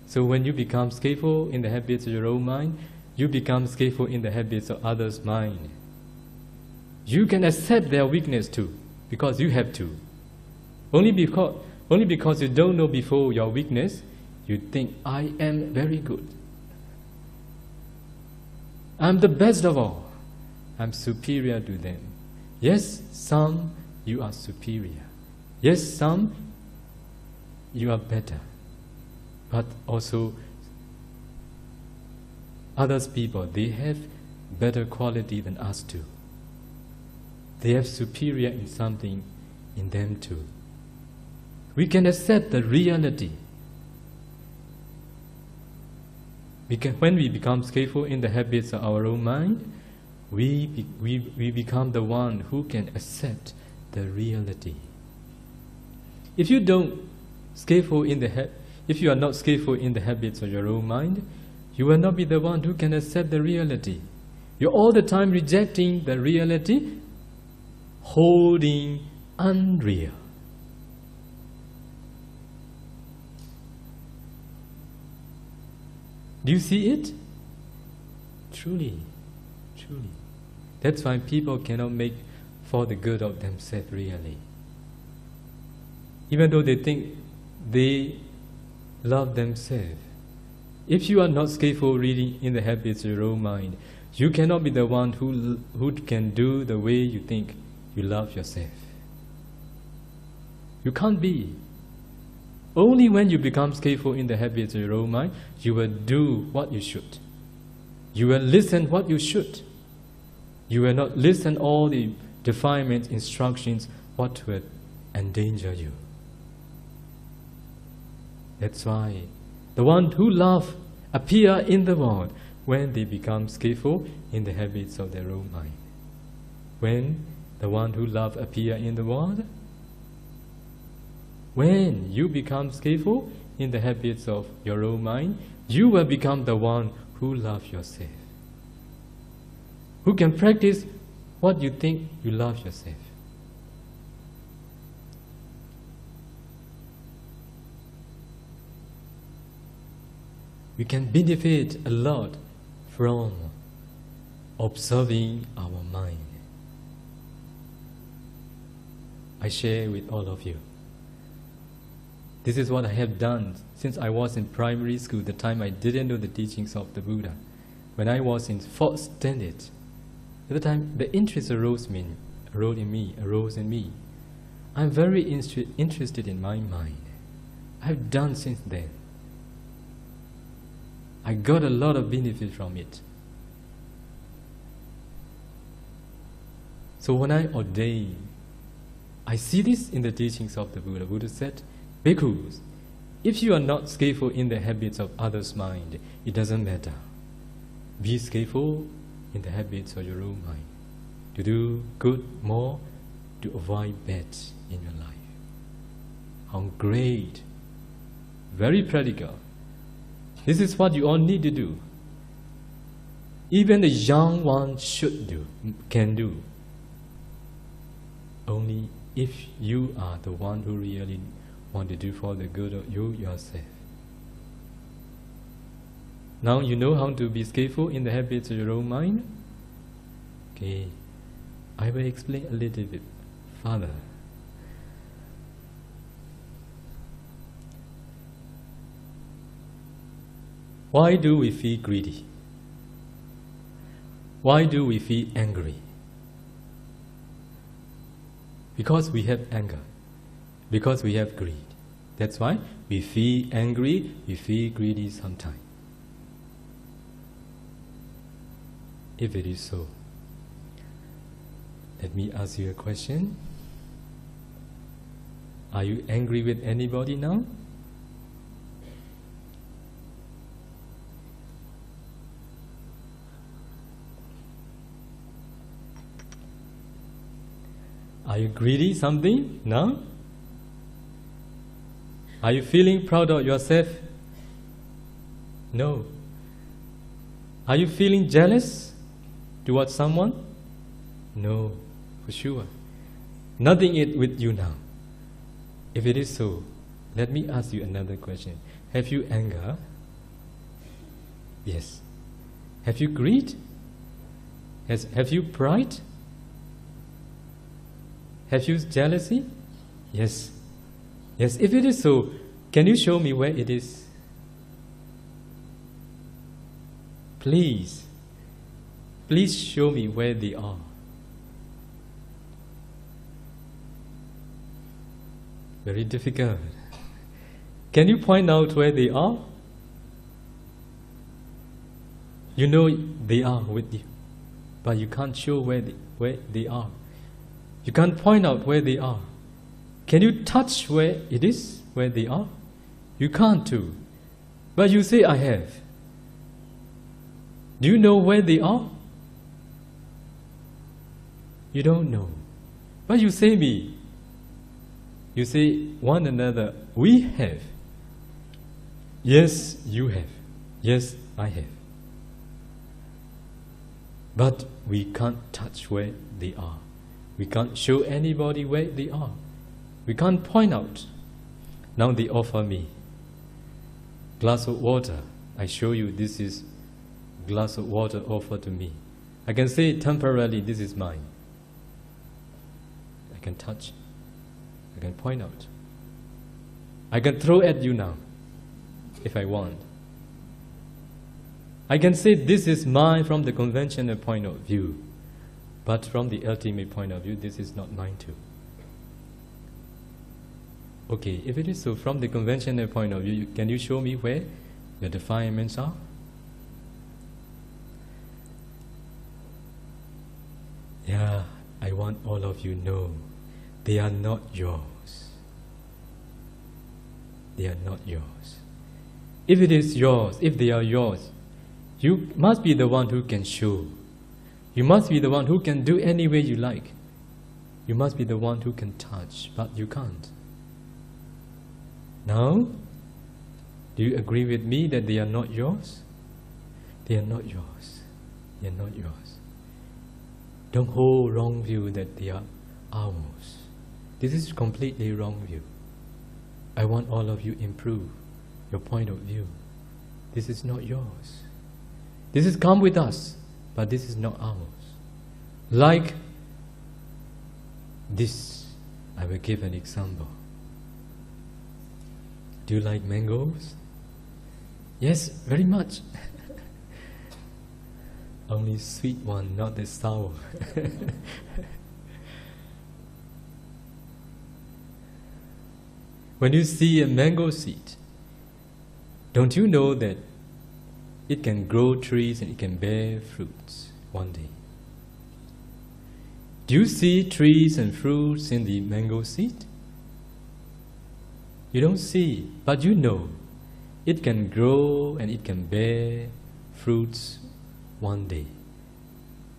So when you become skillful in the habits of your own mind, you become skillful in the habits of others' mind. You can accept their weakness too, because you have to. Only because you don't know before your weakness, you think, I am very good. I'm the best of all. I'm superior to them. Yes, some you are superior. Yes, some you are better. But also others people, they have better quality than us too. They have superior in something in them too. We can accept the reality. When we become skillful in the habits of our own mind, we become the one who can accept the reality. If you are not skillful in the habits of your own mind, you will not be the one who can accept the reality. You're all the time rejecting the reality, holding unreal. Do you see it? Truly, truly. That's why people cannot make for the good of themselves really. Even though they think they love themselves. If you are not skillful really in the habits of your own mind, you cannot be the one who can do the way you think you love yourself. You can't be. Only when you become skillful in the habits of your own mind, you will do what you should. You will listen what you should. You will not listen all the defilements, instructions, what will endanger you. That's why the one who love appear in the world when they become skillful in the habits of their own mind. When the one who love appear in the world, when you become skillful in the habits of your own mind, you will become the one who loves yourself. Who can practice what you think you love yourself. We can benefit a lot from observing our mind. I share with all of you. This is what I have done since I was in primary school, the time I didn't know the teachings of the Buddha. When I was in 4th standard, at the time the interest arose in me. I'm very interested in my mind. I've done since then. I got a lot of benefit from it. So when I ordain, I see this in the teachings of the Buddha. Buddha said, Bhikkhus, if you are not skillful in the habits of others' mind, it doesn't matter. Be skillful in the habits of your own mind. To do good more, to avoid bad in your life. How great! Very practical. This is what you all need to do. Even the young ones can do. Only if you are the one who really want to do for the good of you yourself. Now you know how to be skillful in the habits of your own mind? Okay, I will explain a little bit further. Why do we feel greedy? Why do we feel angry? Because we have anger. Because we have greed. That's why we feel angry, we feel greedy sometimes. If it is so, let me ask you a question. Are you angry with anybody now? Are you greedy something now? Are you feeling proud of yourself? No. Are you feeling jealous towards someone? No, for sure. Nothing is with you now. If it is so, let me ask you another question. Have you anger? Yes. Have you greed? Have you pride? Have you jealousy? Yes. Yes, if it is so, can you show me where it is? Please. Please show me where they are. Very difficult. Can you point out where they are? You know they are with you, but you can't show where they are. You can't point out where they are. Can you touch where it is, where they are? You can't too. But you say, I have. Do you know where they are? You don't know. But you say me. You say one another, we have. Yes, you have. Yes, I have. But we can't touch where they are. We can't show anybody where they are. We can't point out. Now they offer me glass of water. I show you this is a glass of water offered to me. I can say temporarily, this is mine. I can touch. I can point out. I can throw at you now, if I want. I can say this is mine from the conventional point of view, but from the ultimate point of view, this is not mine too. Okay, if it is so, from the conventional point of view, can you show me where the defilements are? Yeah, I want all of you to know, they are not yours. They are not yours. If it is yours, if they are yours, you must be the one who can show. You must be the one who can do any way you like. You must be the one who can touch, but you can't. Now, do you agree with me that they are not yours? They are not yours. They are not yours. Don't hold wrong view that they are ours. This is completely wrong view. I want all of you improve your point of view. This is not yours. This is come with us, but this is not ours. Like this, I will give an example. Do you like mangoes? Yes, very much. Only sweet one, not the sour. When you see a mango seed, don't you know that it can grow trees and it can bear fruits one day? Do you see trees and fruits in the mango seed? You don't see, but you know it can grow and it can bear fruits one day.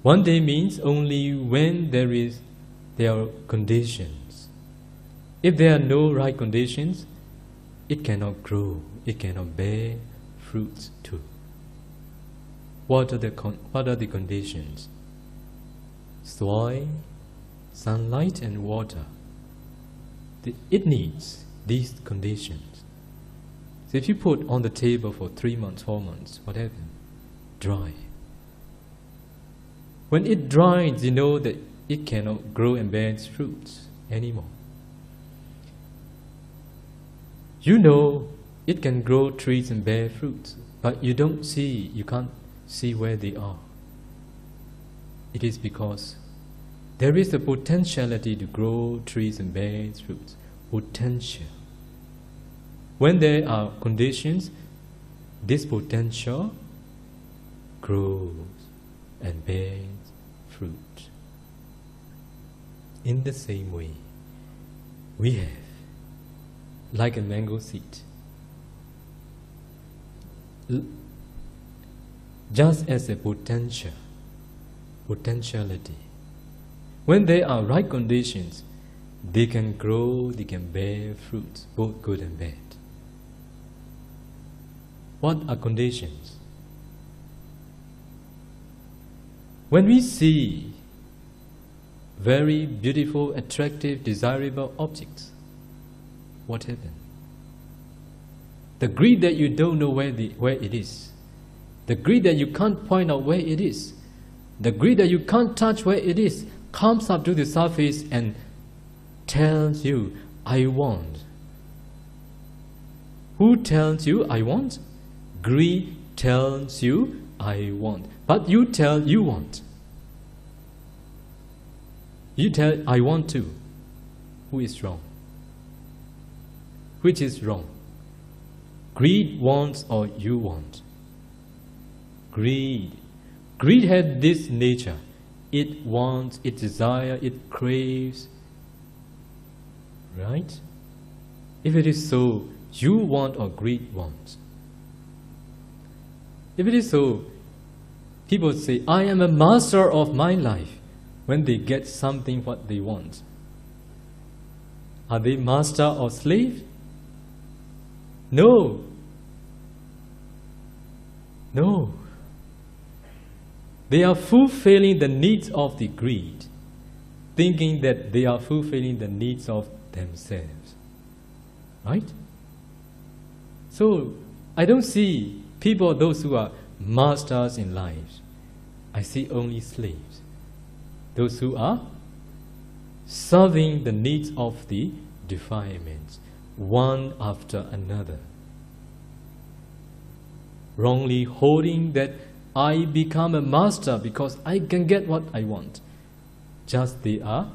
One day means only when there are conditions. If there are no right conditions, it cannot grow, it cannot bear fruits too. What are the conditions? Soil, sunlight and water. It needs these conditions. So if you put on the table for 3 months, 4 months, what happens? Dry. When it dries, you know that it cannot grow and bear fruits anymore. You know it can grow trees and bear fruits, but you don't see, you can't see where they are. It is because there is a potentiality to grow trees and bear fruits. Potential. When there are conditions, this potential grows and bears fruit. In the same way, we have, like a mango seed, just as a potentiality. When there are right conditions, they can grow, they can bear fruits, both good and bad. What are conditions? When we see very beautiful, attractive, desirable objects, what happens? The greed that you don't know where it is, the greed that you can't point out where it is, the greed that you can't touch where it is, comes up to the surface and tells you, I want. Who tells you, I want? Greed tells you, I want. But you tell you want. You tell, I want to. Who is wrong? Which is wrong? Greed wants or you want? Greed. Greed has this nature. It wants, it desires, it craves. Right? If it is so, you want or greed wants. If it is so, people say, I am a master of my life when they get something what they want. Are they master or slave? No. No. They are fulfilling the needs of the greed, thinking that they are fulfilling the needs of themselves. Right? So, I don't see people, those who are masters in life. I see only slaves. Those who are serving the needs of the defilements, one after another. Wrongly holding that I become a master because I can get what I want. Just they are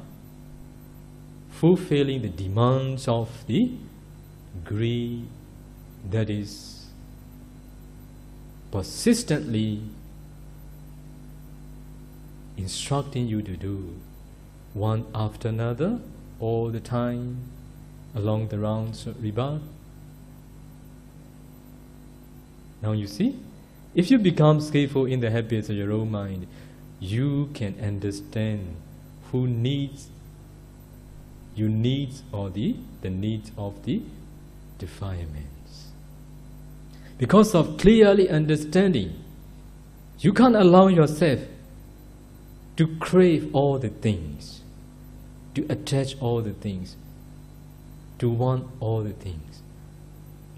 fulfilling the demands of the greed that is persistently instructing you to do one after another all the time along the rounds of rebirth. Now you see, if you become skillful in the habits of your own mind, you can understand who needs your needs or the needs of the defilements. Because of clearly understanding, you can't allow yourself to crave all the things, to attach all the things, to want all the things.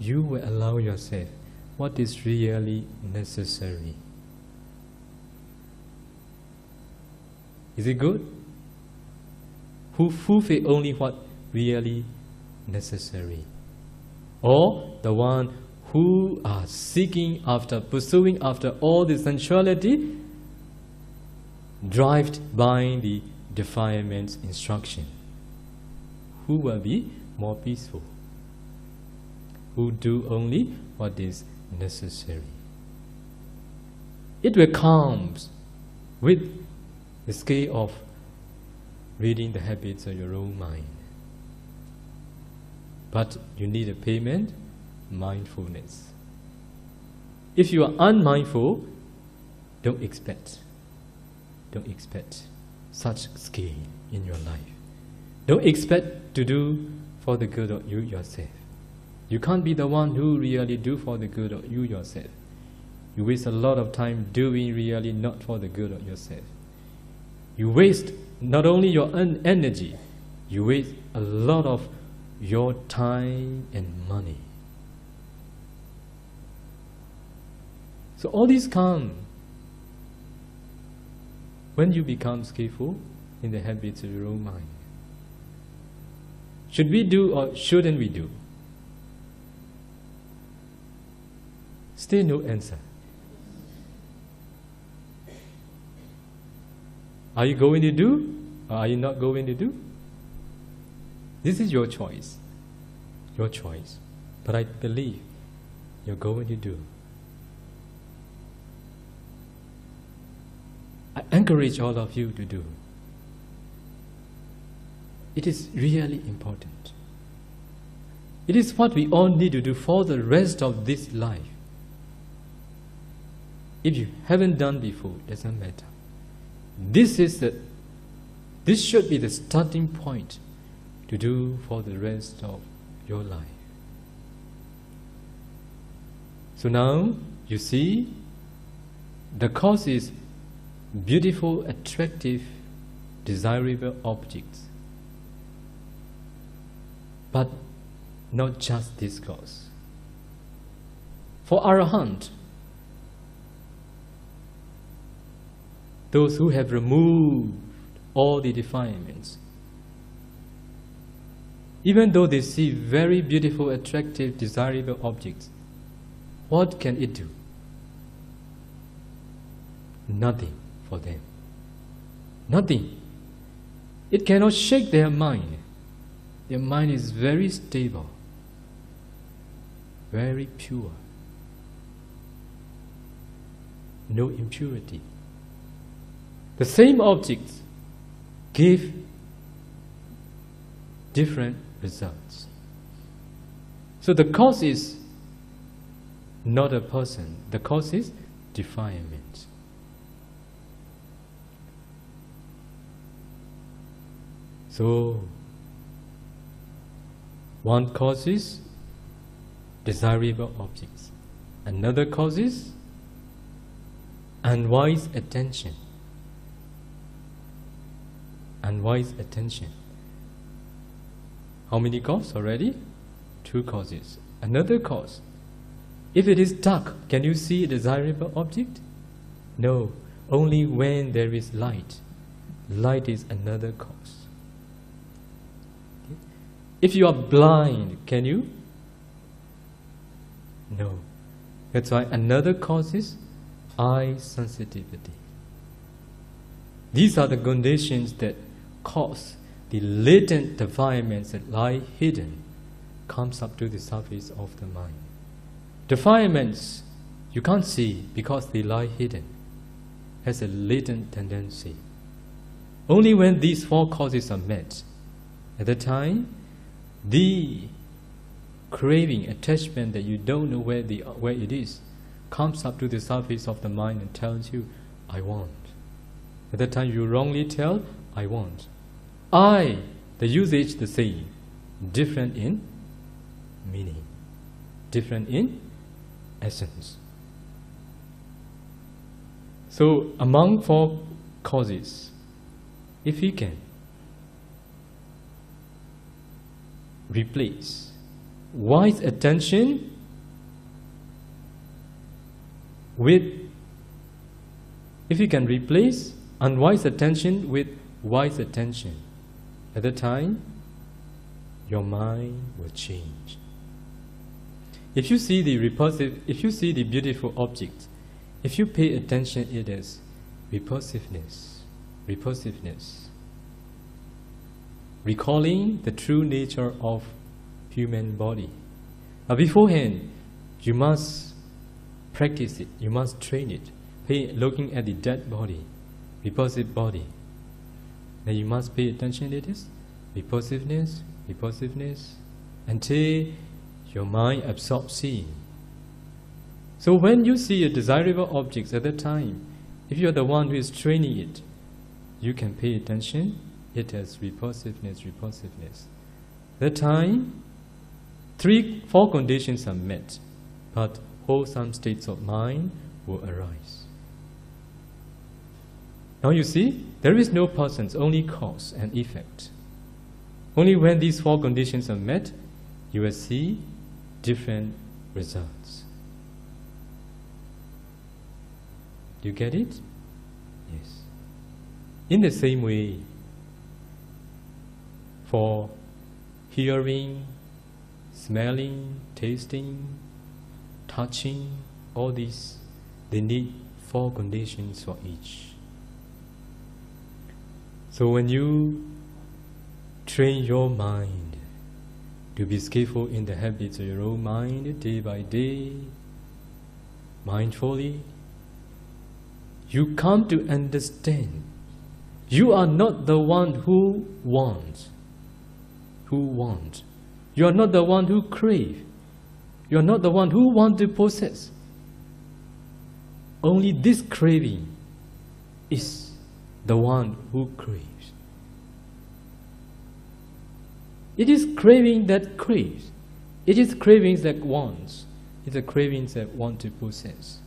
You will allow yourself what is really necessary. Is it good? Who fulfill only what really necessary? Or the one who are seeking after, pursuing after all the sensuality, driven by the defilement's instruction? Who will be more peaceful? Who do only what is necessary? It will come with the scale of reading the habits of your own mind. But you need a payment, mindfulness. If you are unmindful, don't expect such skill in your life. Don't expect to do for the good of you yourself. You can't be the one who really do for the good of you yourself. You waste a lot of time doing really not for the good of yourself. You waste not only your own energy, you waste a lot of your time and money. So all these come when you become skillful in the habits of your own mind. Should we do or shouldn't we do? Still no answer. Are you going to do or are you not going to do? This is your choice. Your choice. But I believe you're going to do. I encourage all of you to do. It is really important. It is what we all need to do for the rest of this life. If you haven't done before, it doesn't matter. This should be the starting point to do for the rest of your life. So now you see, the cause is beautiful, attractive, desirable objects. But not just this cause. For Arahant, those who have removed all the defilements, even though they see very beautiful, attractive, desirable objects, what can it do? Nothing for them. Nothing. It cannot shake their mind. Their mind is very stable, very pure, no impurity. The same objects give different results. So the cause is not a person, the cause is defilement. So one cause is desirable objects. Another cause is unwise attention. Unwise attention. How many causes already? 2 causes. Another cause, If it is dark, can you see a desirable object? No, only when there is light. Light is another cause. If you are blind, can you? No. That's why another cause is eye sensitivity. These are the conditions that cause the latent defilements that lie hidden comes up to the surface of the mind. Defilements you can't see because they lie hidden, has a latent tendency. Only when these four causes are met, at the time, the craving, attachment that you don't know where it is, comes up to the surface of the mind and tells you, I want. At that time you wrongly tell, I want. I, the usage the same, different in meaning, different in essence. So among four causes, if we can replace wise attention with, if you can replace unwise attention with wise attention, at the time your mind will change. If you see the repulsive, if you see the beautiful object, if you pay attention, it is repulsiveness, recalling the true nature of human body. Now beforehand, you must practice it, you must train it. Looking at the dead body, repulsive body. Then you must pay attention to this, repulsiveness, until your mind absorbs seeing. So when you see a desirable object at that time, if you are the one who is training it, you can pay attention, it has repulsiveness. At that time, 4 conditions are met, but wholesome states of mind will arise. Now you see, there is no persons, only cause and effect. Only when these 4 conditions are met, you will see different results. Do you get it? Yes. In the same way, for hearing, smelling, tasting, touching, all these, they need 4 conditions for each. So when you train your mind to be skillful in the habits of your own mind day by day, mindfully, you come to understand you are not the one who wants. You are not the one who crave. You are not the one who wants to possess. Only this craving is the one who craves. It is craving that craves. It is cravings that wants. It's a cravings that want to possess.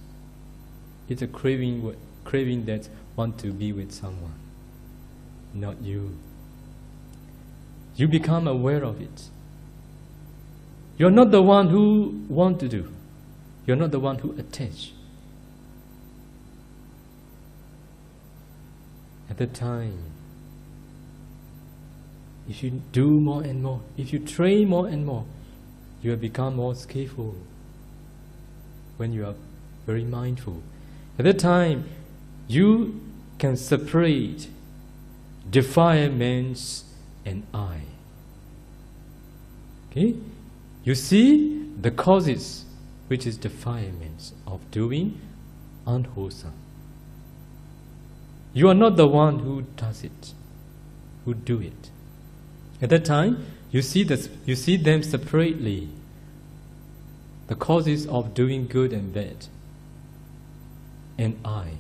It's a craving that want to be with someone, not you. You become aware of it. You're not the one who want to do. You're not the one who attach. At the time, if you do more and more, if you train more and more, you will become more skillful when you are very mindful. At that time, you can separate defilements and I. Okay? You see the causes, which is defilements of doing unwholesome. You are not the one who does it, who do it. At that time, you see them separately. The causes of doing good and bad, and I.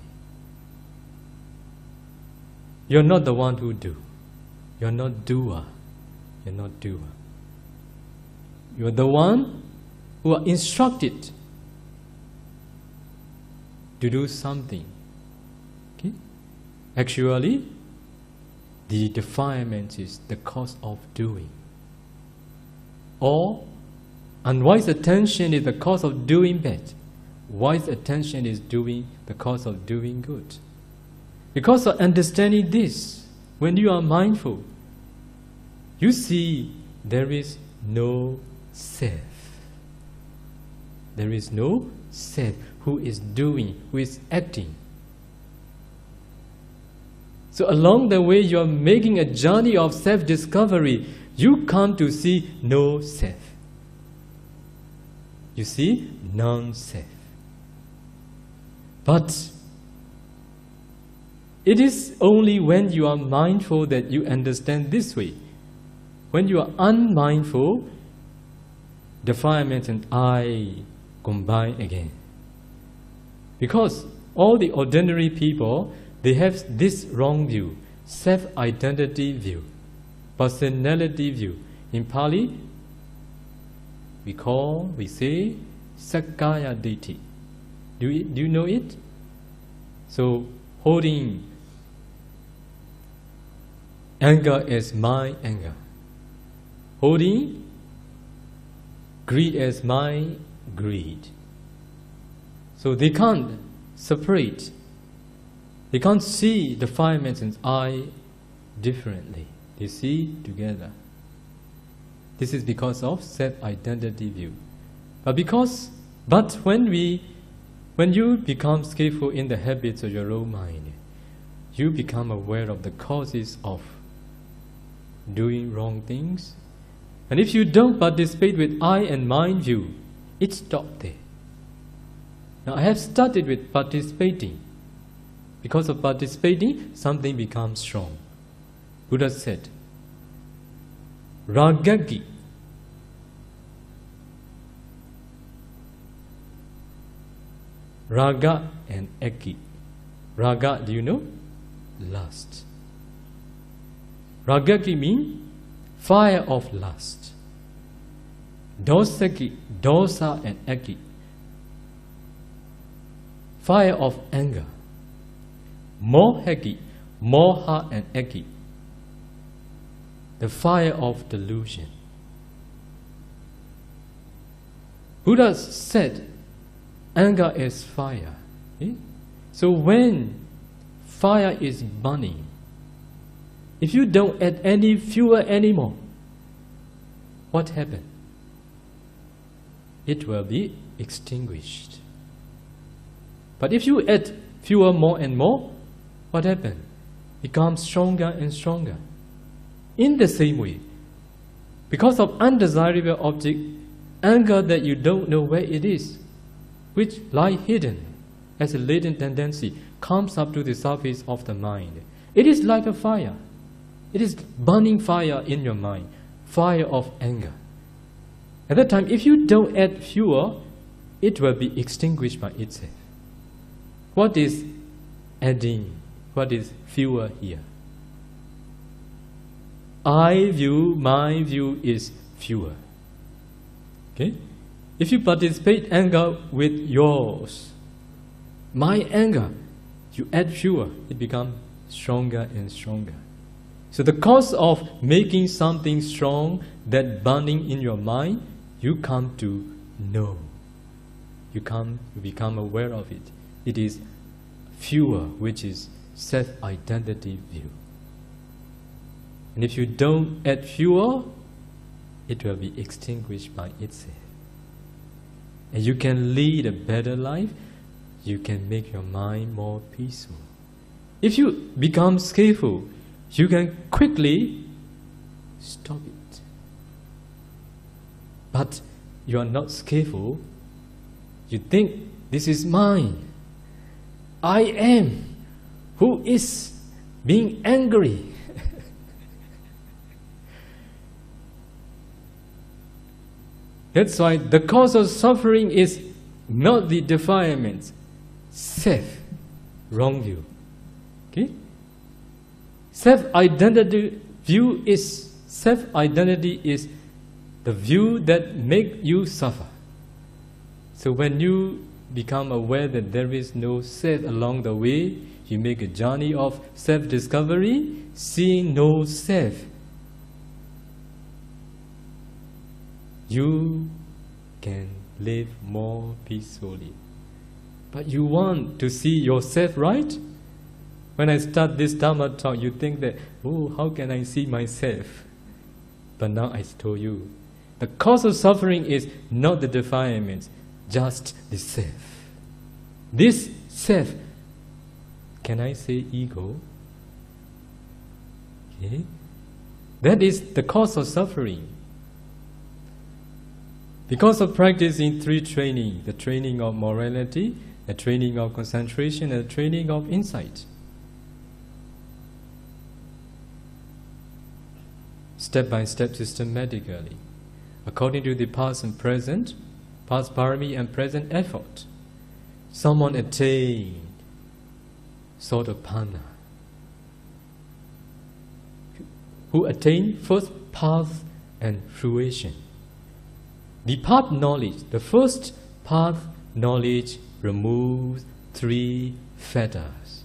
You're not the one who do. You're not doer. You're not doer. You're the one who are instructed to do something. Okay? Actually, the defilement is the cause of doing. Or Unwise attention is the cause of doing bad. Wise attention is the cause of doing good. Because of understanding this, when you are mindful, you see there is no self. There is no self who is doing, who is acting. So along the way you are making a journey of self-discovery, you come to see no self. You see non-self. But it is only when you are mindful that you understand this way. When you are unmindful, defilement and I combine again. Because all the ordinary people, they have this wrong view, self-identity view, personality view. In Pali, we say Sakkaya Ditthi. Do you know it? So, holding anger as my anger, holding greed as my greed. So they can't separate. They can't see defilements and I differently. They see together. This is because of self-identity view. But when you become skillful in the habits of your own mind, you become aware of the causes of doing wrong things. And if you don't participate with I and mind view, it stops there. Now I have started with participating. Because of participating, something becomes strong. Buddha said, Ragagi. Raga and Eki. Raga, do you know? Lust. Ragaki means fire of lust. Dosaki, dosa and Eki. Fire of anger. Mohaki, moha and Eki. The fire of delusion. Buddha said, anger is fire. So when fire is burning, if you don't add any fuel anymore, what happens? It will be extinguished. But if you add fuel more and more, what happens? It becomes stronger and stronger. In the same way, because of undesirable object, anger that you don't know where it is, which lie hidden as a latent tendency, comes up to the surface of the mind. It is like a fire. It is burning fire in your mind, fire of anger. At that time, if you don't add fuel, it will be extinguished by itself. What is adding? What is fuel here? I view, my view is fuel. Okay? If you participate anger with yours, my anger, you add fuel, it becomes stronger and stronger. So the cause of making something strong, that burning in your mind, you come to know. You become aware of it. It is fuel, which is self-identity view. And if you don't add fuel, it will be extinguished by itself. And you can lead a better life, you can make your mind more peaceful. If you become skillful, you can quickly stop it. But you are not skillful, you think this is mine. I am who is being angry. That's why the cause of suffering is not the defilements, self, wrong view. Okay? Self-identity is the view that makes you suffer. So when you become aware that there is no self along the way, you make a journey of self-discovery, seeing no self. You can live more peacefully. But you want to see yourself right? When I start this Dharma talk, you think that, oh, how can I see myself? But now I told you, the cause of suffering is not the defilements, just the self. This self, can I say ego? Okay. That is the cause of suffering. Because of practicing three training, the training of morality, the training of concentration, and the training of insight. Step by step, systematically, according to the past and present, past parami and present effort, someone attained Sotapanna, who attained first path and fruition. The path knowledge, the first path knowledge removes three fetters.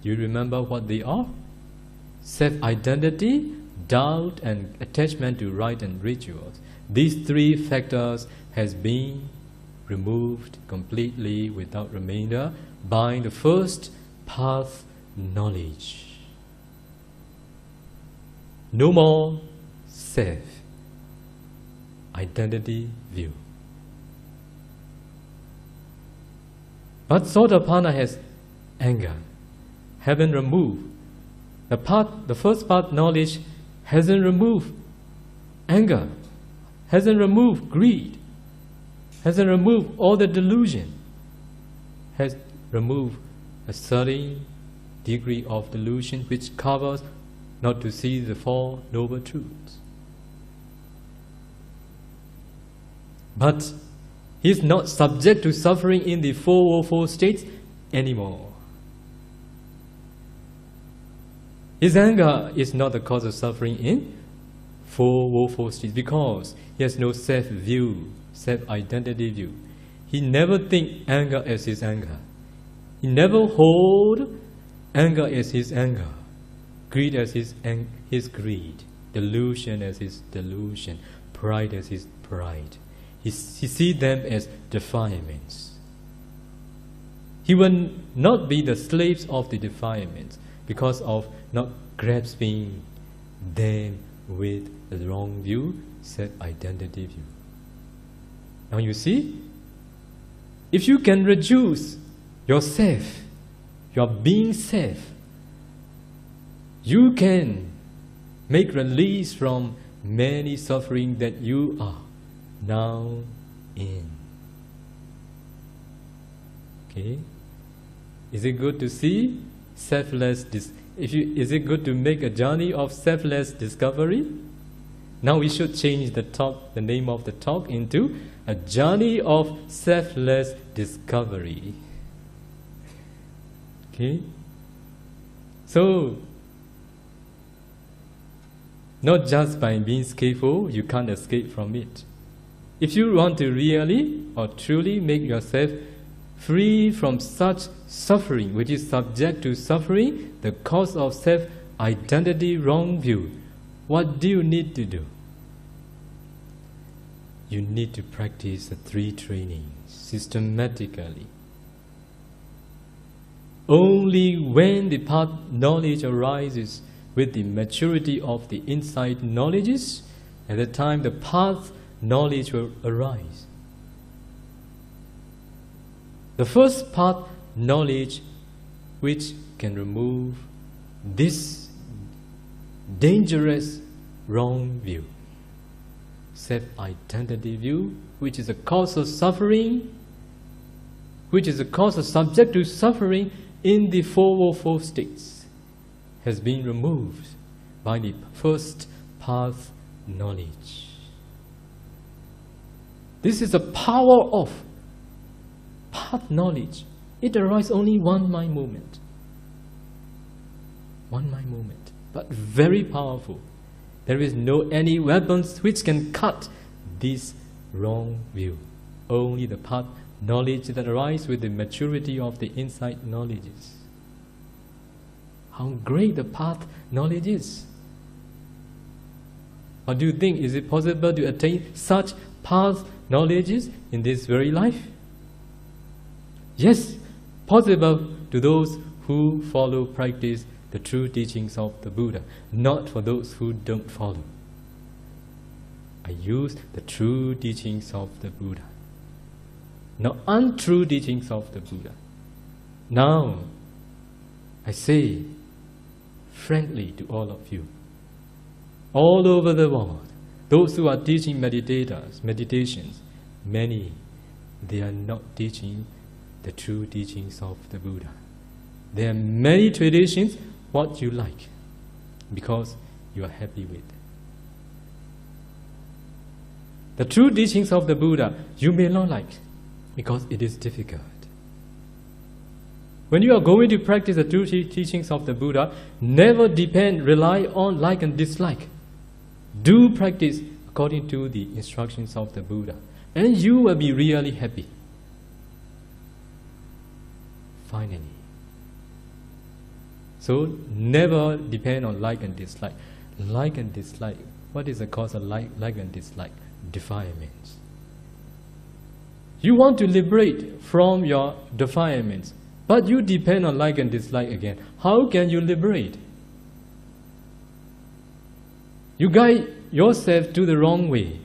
You remember what they are? Self-identity, doubt, and attachment to rite and rituals. These three factors has been removed completely without remainder by the first path knowledge. No more self-identity view. But Sotapanna has anger, haven't removed. The first path knowledge hasn't removed anger, hasn't removed greed, hasn't removed all the delusion, has removed a certain degree of delusion which covers not to see the Four Noble Truths. But he is not subject to suffering in the four woeful states anymore. His anger is not the cause of suffering in four woeful states because he has no self-view, self-identity view. He never thinks anger as his anger. He never holds anger as his anger, greed as his greed, delusion as his delusion, pride as his pride. He sees them as defilements. He will not be the slaves of the defilements because of not grasping them with the wrong view, self-identity view. Now you see, if you can reduce yourself, your being self, you can make release from many suffering that you are now in. Okay? Is it good to see selfless? Is it good to make a journey of selfless discovery? Now we should change the talk, the name of the talk, into a journey of selfless discovery. Okay? So, not just by being skillful, you can't escape from it. If you want to really or truly make yourself free from such suffering, which is subject to suffering, the cause of self-identity wrong view, what do you need to do? You need to practice the three trainings systematically. Only when the path knowledge arises with the maturity of the insight knowledges, at the time the path knowledge will arise. The first path knowledge which can remove this dangerous wrong view, self-identity view, which is a cause of suffering, which is a cause of subject to suffering in the four woeful states, has been removed by the first path knowledge. This is the power of path knowledge. It arises only one mind movement. One mind movement, but very powerful. There is no any weapons which can cut this wrong view. Only the path knowledge that arises with the maturity of the insight knowledges. How great the path knowledge is. Or do you think is it possible to attain such past knowledges in this very life? Yes, possible to those who follow, practice the true teachings of the Buddha, not for those who don't follow. I use the true teachings of the Buddha, not untrue teachings of the Buddha. Now, I say frankly to all of you, all over the world, those who are teaching meditations, many, they are not teaching the true teachings of the Buddha. There are many traditions, what you like, because you are happy with. The true teachings of the Buddha, you may not like, because it is difficult. When you are going to practice the true teachings of the Buddha, never rely on like and dislike. Do practice according to the instructions of the Buddha, and you will be really happy. Finally. So never depend on like and dislike. Like and dislike. What is the cause of like and dislike? Defilements. You want to liberate from your defilements, but you depend on like and dislike again. How can you liberate? You guide yourself to the wrong way,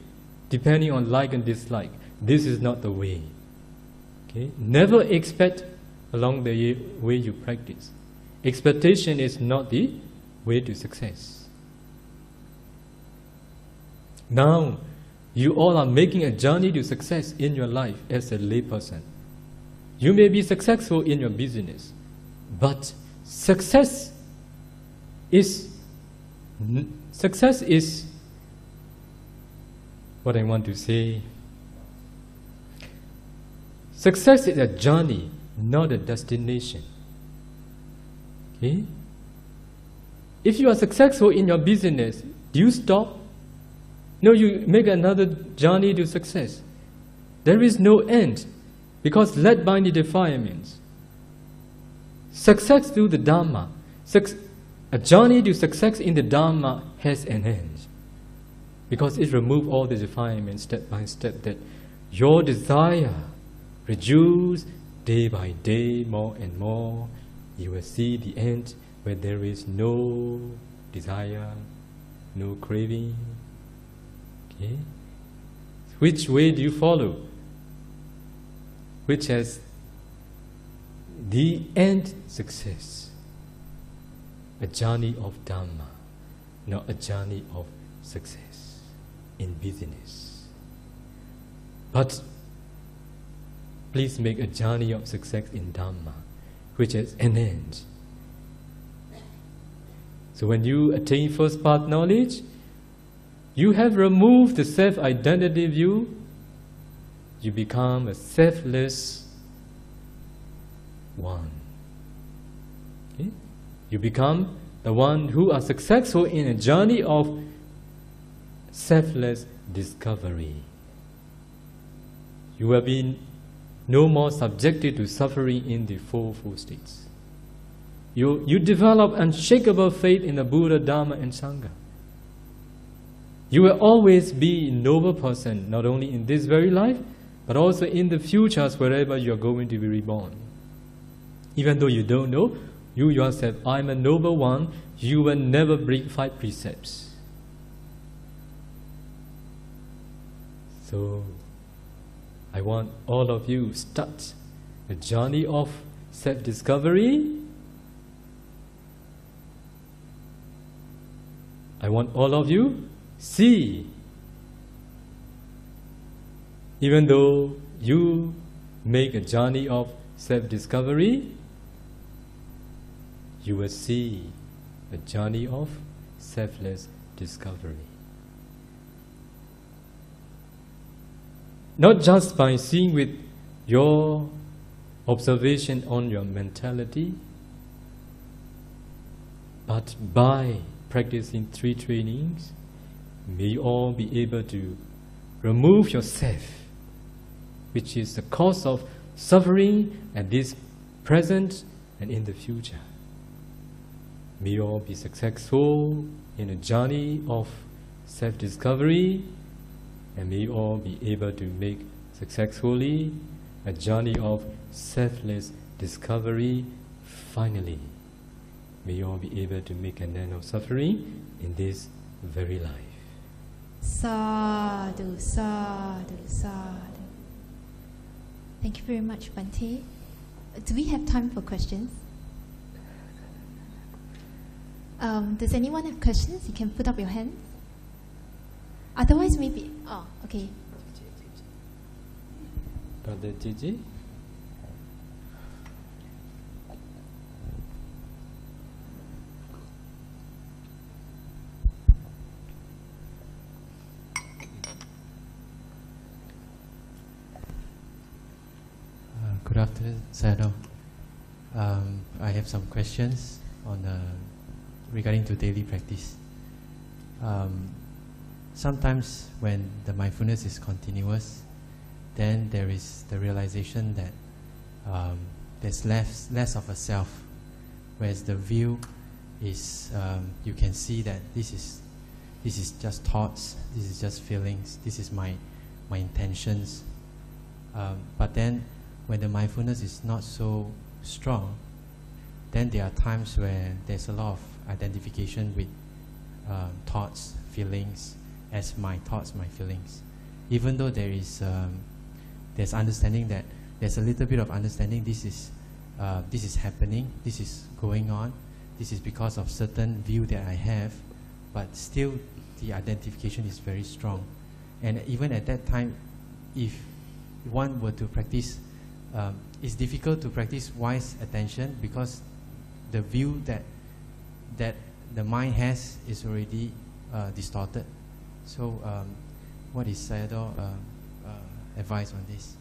depending on like and dislike. This is not the way. Okay? Never expect along the way you practice. Expectation is not the way to success. Now, you all are making a journey to success in your life as a layperson. You may be successful in your business, but success is what I want to say. Success is a journey, not a destination. Okay? If you are successful in your business, do you stop? No, you make another journey to success. There is no end, because led by the defilements. Success through the Dharma, a journey to success in the Dharma has an end, because it removes all the defilements step by step, that your desire reduce day by day more and more. You will see the end where there is no desire, no craving. Okay? Which way do you follow? Which has the end success? A journey of Dhamma, not a journey of success in business. But please make a journey of success in Dhamma, which has an end. So when you attain first path knowledge, you have removed the self-identity view. You become a selfless one. Okay? You become the one who are successful in a journey of selfless discovery. You will be no more subjected to suffering in the fourfold states. You develop unshakable faith in the Buddha, Dharma and Sangha. You will always be a noble person, not only in this very life, but also in the futures wherever you are going to be reborn. Even though you don't know, you yourself, I'm a noble one, you will never break 5 precepts. So, I want all of you start a journey of self-discovery. I want all of you see, even though you make a journey of self-discovery, you will see a journey of selfless discovery. Not just by seeing with your observation on your mentality, but by practicing 3 trainings, may you all be able to remove yourself, which is the cause of suffering at this present and in the future. May you all be successful in a journey of self-discovery, and may all be able to make successfully a journey of selfless discovery finally. May all be able to make an end of suffering in this very life. Sadhu, sadhu, sadhu. Thank you very much, Bhante. Do we have time for questions? Does anyone have questions? You can put up your hand. Otherwise, maybe. Oh, okay. Brother Gigi. Good afternoon, Sayadaw. I have some questions on regarding to daily practice. Sometimes when the mindfulness is continuous, then there is the realization that there's less of a self, whereas the view is you can see that this is just thoughts, this is just feelings, this is my intentions. But then when the mindfulness is not so strong, then there are times where there's a lot of identification with thoughts, feelings, as my thoughts, my feelings. Even though there is there's understanding, that there's a little bit of understanding, this is happening, this is going on, this is because of certain view that I have, but still the identification is very strong. And even at that time, if one were to practice, it's difficult to practice wise attention because the view that the mind has is already distorted. So what is Sayadaw advice on this?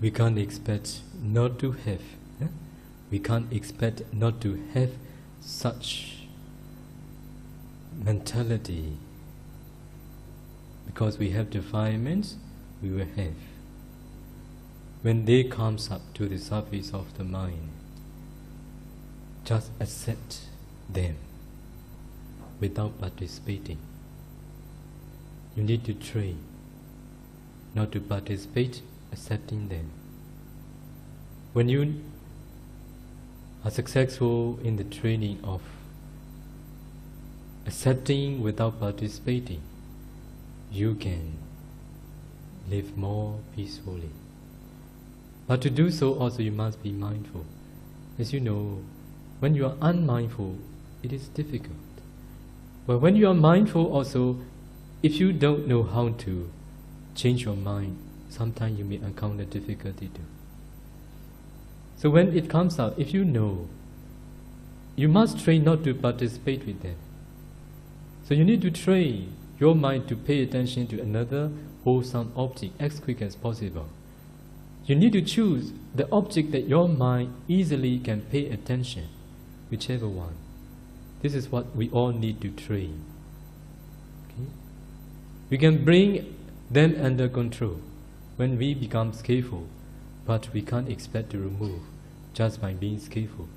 We can't expect not to have. We can't expect not to have such mentality. Because we have defilements, we will have. When they comes up to the surface of the mind, just accept them without participating. You need to train not to participate, accepting them. When you are successful in the training of accepting without participating, you can live more peacefully. But to do so also you must be mindful. As you know, when you are unmindful, it is difficult. But when you are mindful also, if you don't know how to change your mind, sometimes you may encounter difficulty too. So when it comes out, if you know, you must train not to participate with them. So you need to train your mind to pay attention to another wholesome object as quick as possible. You need to choose the object that your mind easily can pay attention, whichever one. This is what we all need to train. Okay? We can bring them under control when we become skillful, but we can't expect to remove just by being skillful.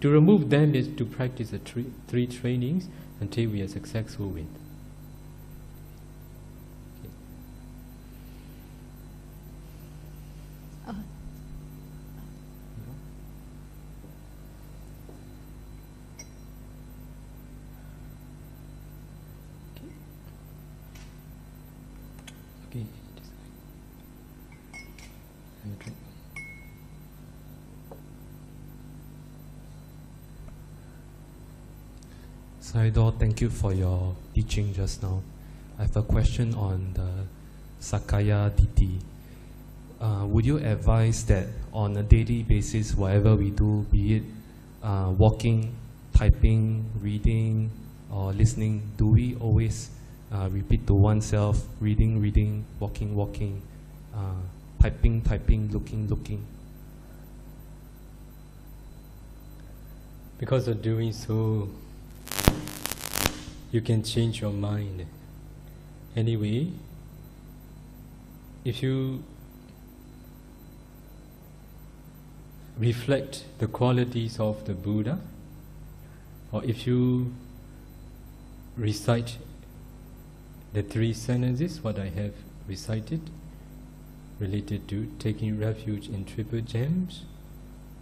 To remove them is to practice the three trainings until we are successful with. Okay. Sayadaw, thank you for your teaching just now. I have a question on the Sakaya Ditti. Would you advise that on a daily basis, whatever we do, be it walking, typing, reading, or listening, do we always repeat to oneself, reading, walking, typing, looking? Because of doing so, you can change your mind. Anyway, if you reflect the qualities of the Buddha, or if you recite the 3 sentences what I have recited related to taking refuge in triple gems,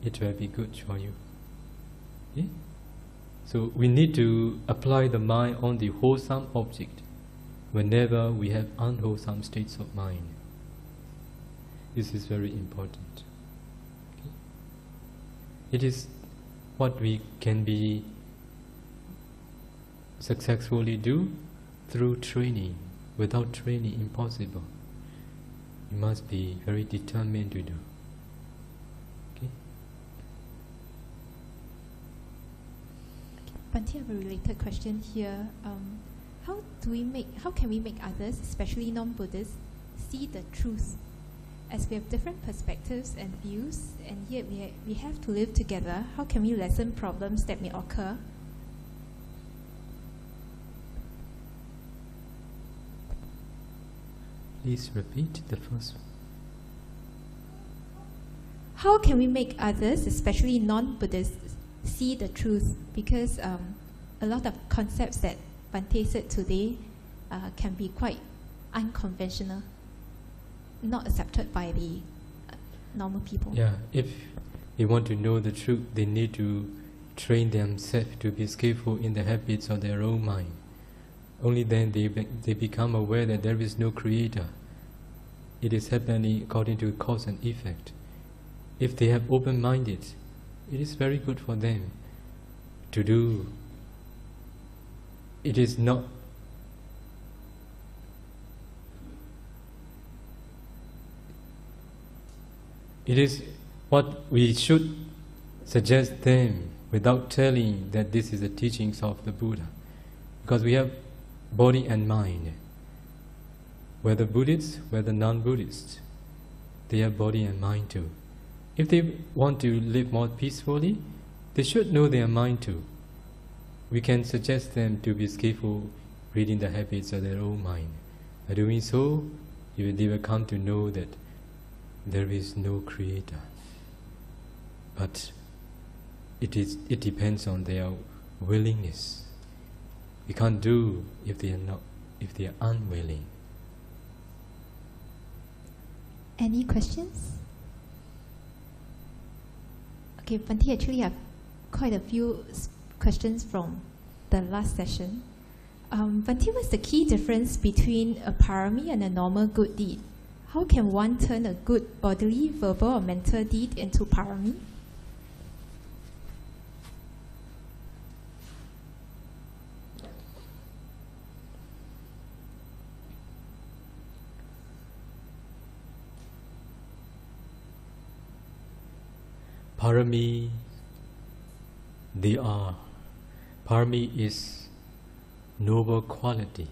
it will be good for you. Okay? So we need to apply the mind on the wholesome object whenever we have unwholesome states of mind. This is very important. Okay? It is what we can be successfully do through training. Without training, impossible. You must be very determined to do. Okay? Bhante, I have a related question here. How can we make others, especially non-Buddhists, see the truth? As we have different perspectives and views, and yet we have to live together, how can we lessen problems that may occur? Please repeat the first one. How can we make others, especially non-Buddhists, see the truth? Because a lot of concepts that Bhante said today can be quite unconventional, not accepted by the normal people. Yeah, if they want to know the truth, they need to train themselves to be skillful in the habits of their own mind. Only then they become aware that there is no creator. It is happening according to cause and effect. If they have open-minded, it is very good for them to do. It is not it is what we should suggest them without telling that this is the teachings of the Buddha. Because we have body and mind. Whether Buddhists, whether non-Buddhists, they have body and mind too. If they want to live more peacefully, they should know their mind too. We can suggest them to be skillful reading the habits of their own mind. By doing so, they will come to know that there is no creator. But it depends on their willingness. We can't do if they are unwilling. Any questions? Okay, Bhante, actually have quite a few questions from the last session. Bhante, what's the key difference between a parami and a normal good deed? How can one turn a good bodily, verbal or mental deed into parami? Parami, parami is noble quality.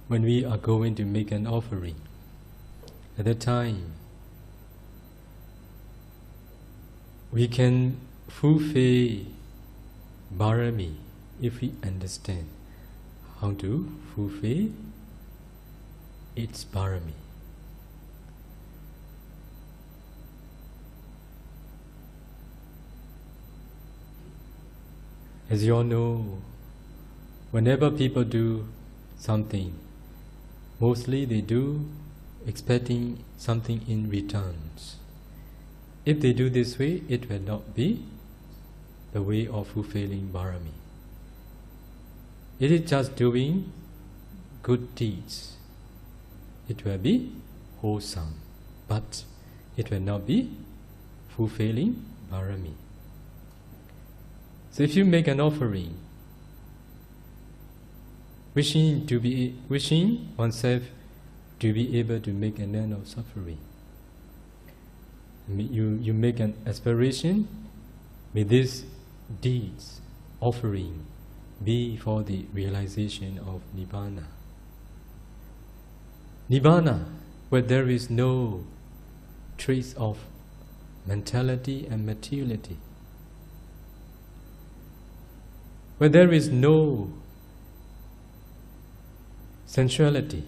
When we are going to make an offering, at that time, we can fulfill parami if we understand how to fulfill its parami. As you all know, whenever people do something, mostly they do expecting something in returns. If they do this way, it will not be the way of fulfilling parami. It is just doing good deeds. It will be wholesome, but it will not be fulfilling parami. So if you make an offering, wishing oneself to be able to make an end of suffering, you make an aspiration, may these deeds, offering, be for the realization of Nibbana. Nibbana, where there is no trace of mentality and materiality, where there is no sensuality.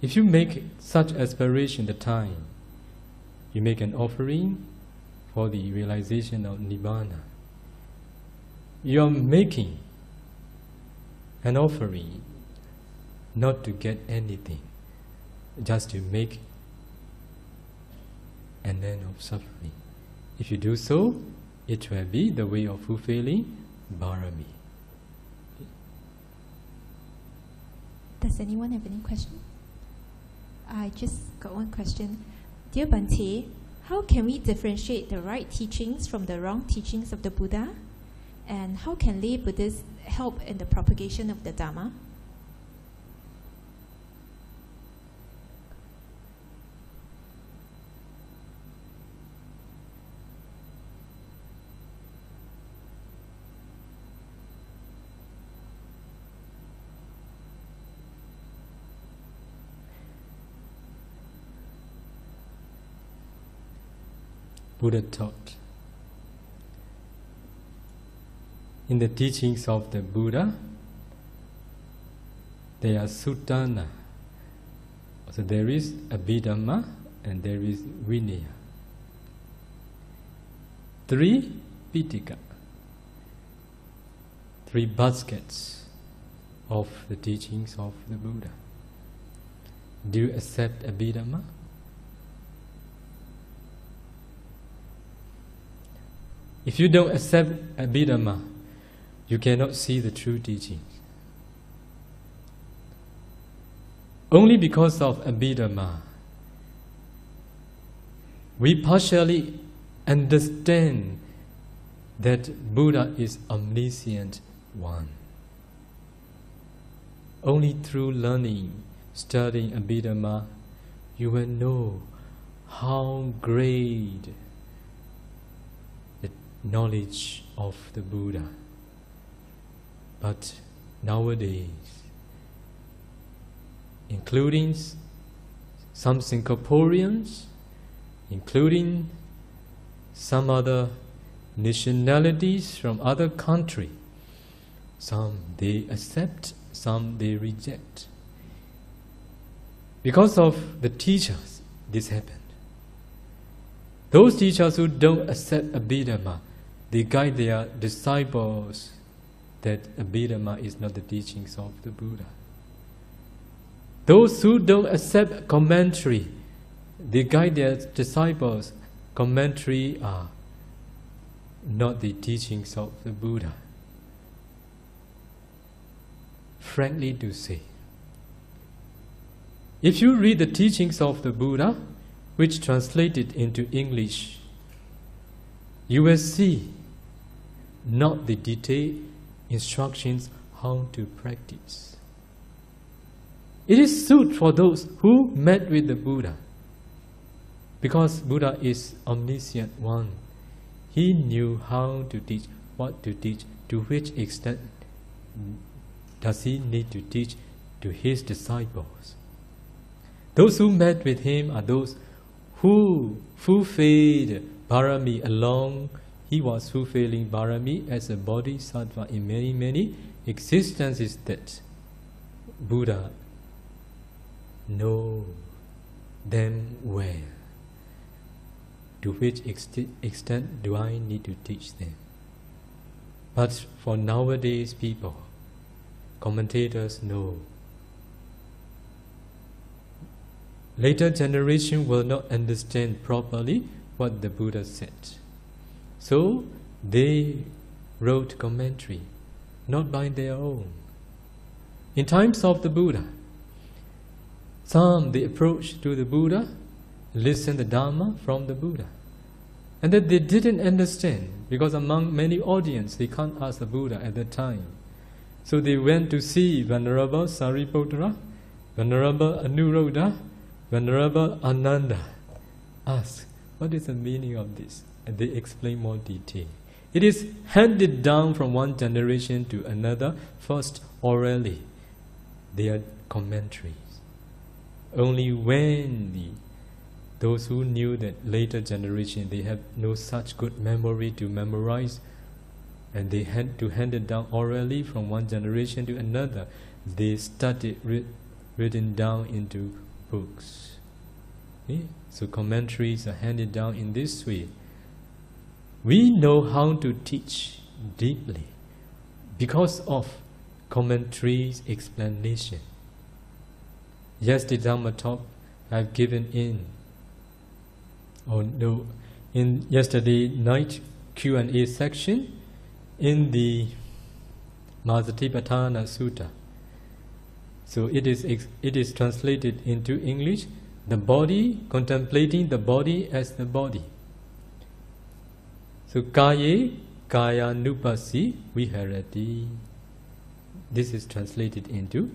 If you make such aspiration the time, you make an offering for the realization of Nibbana. You are making an offering not to get anything, just to make an end of suffering. If you do so, it will be the way of fulfilling Bharami. Does anyone have any question? I just got one question. Dear Bhante, how can we differentiate the right teachings from the wrong teachings of the Buddha? And how can lay Buddhists help in the propagation of the Dhamma? Buddha taught. In the teachings of the Buddha, there are Suttana. So there is Abhidhamma and there is Vinaya. 3 Pitaka. 3 baskets of the teachings of the Buddha. Do you accept Abhidhamma? If you don't accept Abhidhamma, you cannot see the true teachings. Only because of Abhidhamma, we partially understand that Buddha is omniscient one. Only through learning, studying Abhidhamma, you will know how great the knowledge of the Buddha. But nowadays, including some Singaporeans, including some other nationalities from other countries, some they accept, some they reject. Because of the teachers, this happened. Those teachers who don't accept Abhidhamma, they guide their disciples that Abhidhamma is not the teachings of the Buddha. Those who don't accept commentary, they guide their disciples. Commentary are not the teachings of the Buddha. Frankly to say, if you read the teachings of the Buddha, which translated into English, you will see not the detailed instructions how to practice. It is suit for those who met with the Buddha, because Buddha is omniscient one. He knew how to teach, what to teach, to which extent does he need to teach to his disciples. Those who met with him are those who fulfilled Bharami along. He was fulfilling Bharami as a bodhisattva in many, many existences that Buddha know them well. To which extent do I need to teach them? But for nowadays people, commentators know. Later generation will not understand properly what the Buddha said. So they wrote commentary, not by their own. In times of the Buddha, some they approached to the Buddha, listened the Dhamma from the Buddha, and that they didn't understand, because among many audience they can't ask the Buddha at that time. So they went to see Venerable Sariputta, Venerable Anuruddha, Venerable Ananda, asked, what is the meaning of this? And they explain more detail. It is handed down from one generation to another, first orally. They are commentaries. Only when those who knew that later generation, they have no such good memory to memorize, and they had to hand it down orally from one generation to another, they studied written down into books. Okay? So commentaries are handed down in this way. We know how to teach deeply because of commentaries explanation. Yes, the Dhamma talk I've given in yesterday night Q&A section in the Masatipatthana Sutta. So it is translated into English, the body, contemplating the body as the body. So kaye kayanupasi viharati. This is translated into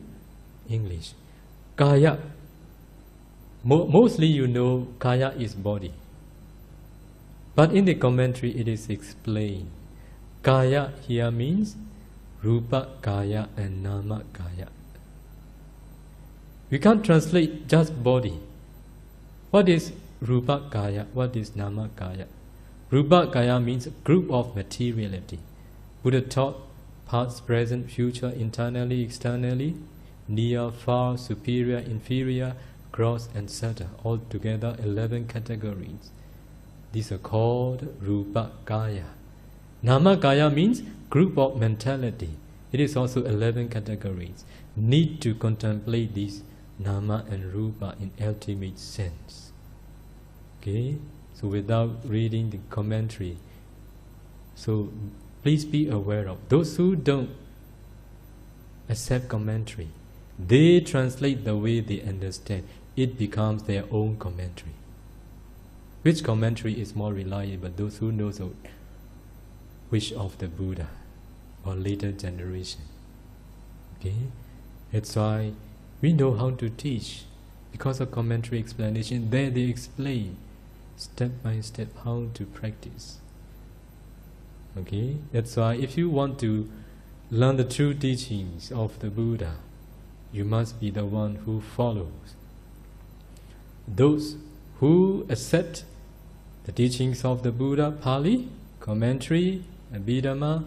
English. Kaya. Mostly you know kaya is body. But in the commentary it is explained. Kaya here means Rupa Kaya and Nama Kaya. We can't translate just body. What is Rupa Kaya? What is Nama Kaya? Rupa Kaya means a group of materiality. Buddha taught past, present, future, internally, externally, near, far, superior, inferior, gross and subtle. Altogether 11 categories. These are called Rupa Kaya. Nama Kaya means group of mentality. It is also 11 categories. Need to contemplate these Nama and Rupa in ultimate sense. Okay? So without reading the commentary. So please be aware of those who don't accept commentary. They translate the way they understand. It becomes their own commentary. Which commentary is more reliable? Those who know the wish of the Buddha or later generation. Okay? That's why we know how to teach. Because of commentary explanation, there they explain step by step how to practice. Okay? That's why if you want to learn the true teachings of the Buddha, you must be the one who follows. Those who accept the teachings of the Buddha, Pali, commentary, Abhidhamma,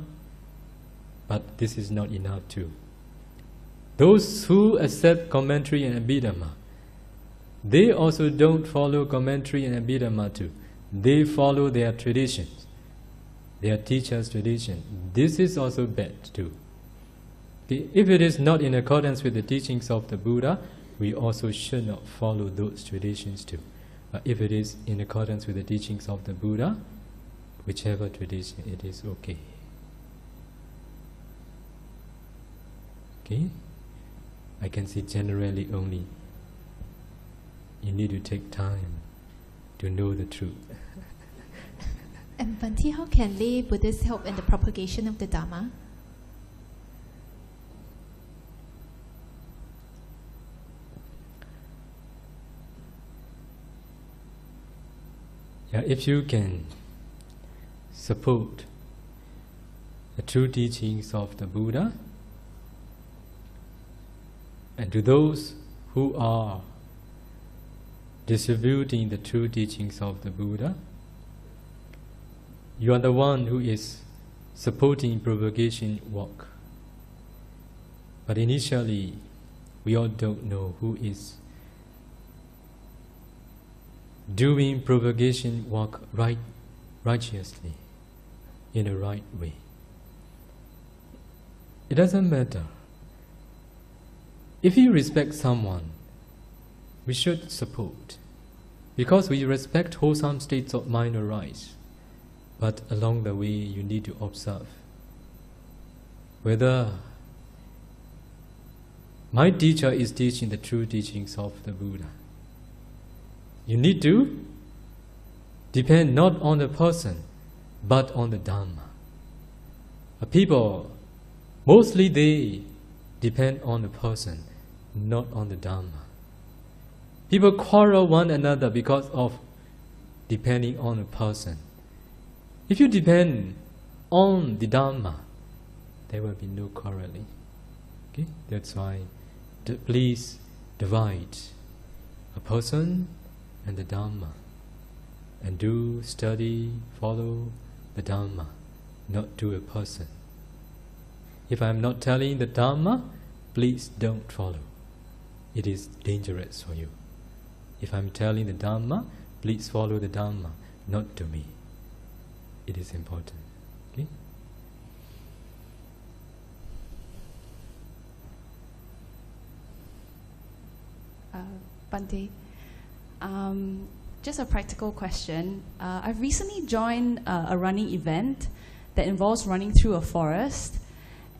but this is not enough too. Those who accept commentary and Abhidhamma, they also don't follow commentary and Abhidhamma too. They follow their traditions, their teacher's tradition. This is also bad too. Okay? If it is not in accordance with the teachings of the Buddha, we also should not follow those traditions too. But if it is in accordance with the teachings of the Buddha, whichever tradition, it is okay. Okay? I can see generally only. You need to take time to know the truth. And Bhante, how can lay Buddhists help in the propagation of the Dhamma? Yeah, if you can support the true teachings of the Buddha, and to those who are distributing the true teachings of the Buddha, you are the one who is supporting propagation work. But initially, we all don't know who is doing propagation work righteously, in a right way. It doesn't matter. If you respect someone, we should support, because we respect wholesome states of mind arise. But along the way, you need to observe whether my teacher is teaching the true teachings of the Buddha. You need to depend not on the person, but on the Dhamma. People, mostly they depend on the person, not on the Dhamma. People quarrel one another because of depending on a person. If you depend on the Dhamma, there will be no quarreling. Okay? That's why please divide a person and the Dhamma, and do study, follow the Dhamma, not do a person. If I am not telling the Dhamma, please don't follow. It is dangerous for you. If I'm telling the Dhamma, please follow the Dhamma, not to me. It is important. Okay? Bhante, just a practical question. I've recently joined a running event that involves running through a forest,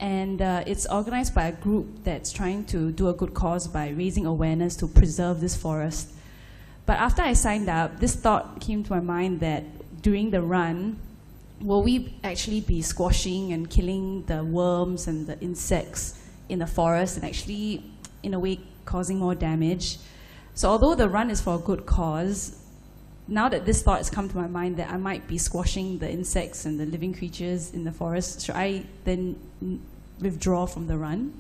and it's organized by a group that's trying to do a good cause by raising awareness to preserve this forest. But after I signed up, this thought came to my mind that during the run, will we actually be squashing and killing the worms and the insects in the forest and actually, in a way, causing more damage? So although the run is for a good cause, now that this thought has come to my mind that I might be squashing the insects and the living creatures in the forest, should I then withdraw from the run?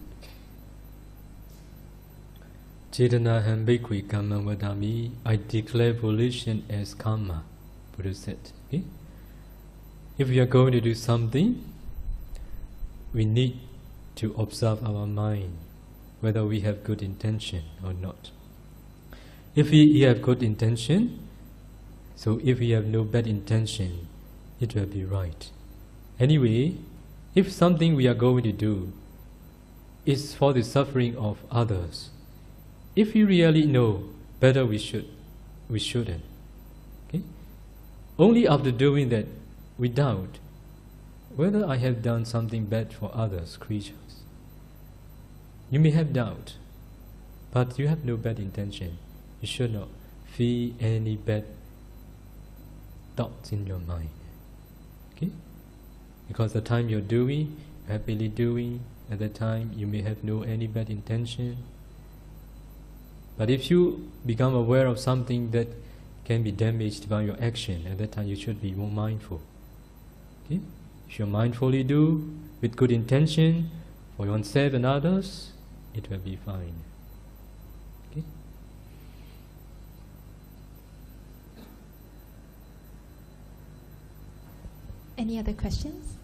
Chetana hambikwi karma vadami. I declare volition as karma, Buddha said. Okay? If we are going to do something, we need to observe our mind, whether we have good intention or not. If we have good intention, so if we have no bad intention, it will be right. Anyway, if something we are going to do is for the suffering of others, if we really know better we shouldn't. Okay? Only after doing that, we doubt whether I have done something bad for others, creatures. You may have doubt, but you have no bad intention. You should not feel any bad thoughts in your mind. Okay? Because the time you're doing, happily doing, at that time you may have no any bad intention. But if you become aware of something that can be damaged by your action, at that time you should be more mindful. Okay? If you mindfully do with good intention for oneself and others, it will be fine. Okay? Any other questions?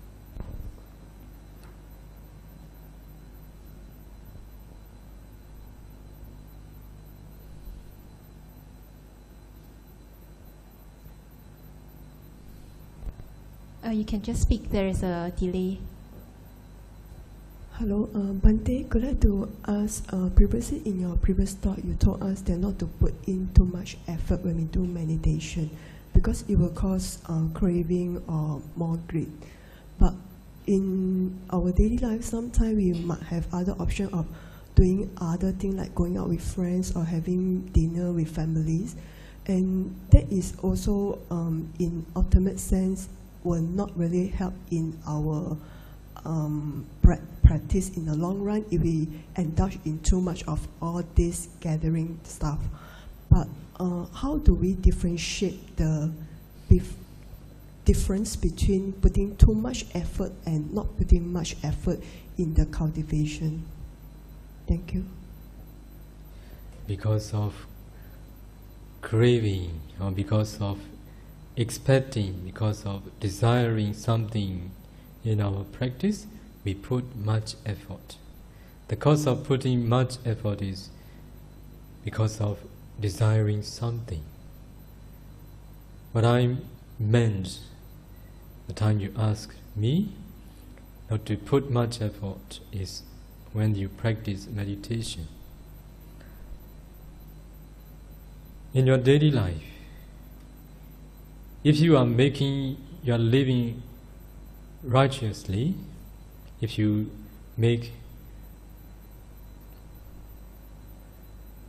You can just speak, there is a delay. Hello, Bhante, could I to ask, previously in your previous talk, you told us that not to put in too much effort when we do meditation because it will cause craving or more greed. But in our daily life, sometimes we might have other option of doing other things like going out with friends or having dinner with families. And that is also, in ultimate sense, will not really help in our practice in the long run if we indulge in too much of all this gathering stuff. But how do we differentiate the difference between putting too much effort and not putting much effort in the cultivation? Thank you. Because of craving or because of expecting, because of desiring something in our practice, we put much effort. The cause of putting much effort is because of desiring something. What I meant the time you asked me not to put much effort is when you practice meditation. In your daily life, if you are living righteously, if you make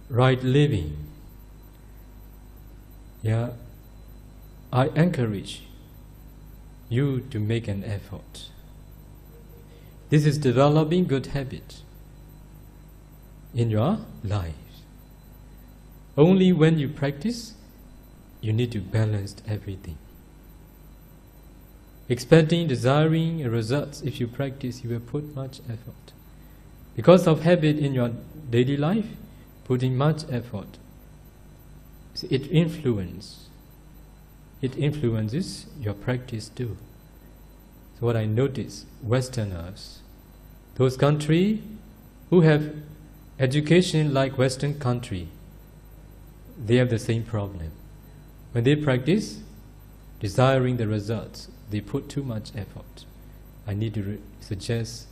right living, I encourage you to make an effort. This is developing good habit in your life. Only when you practice, you need to balance everything. Expecting, desiring results, if you practice, you will put much effort. Because of habit in your daily life, putting much effort, it influences your practice too. So what I notice, Westerners, those countries who have education like Western country, they have the same problem. When they practice, desiring the results, they put too much effort. I need to suggest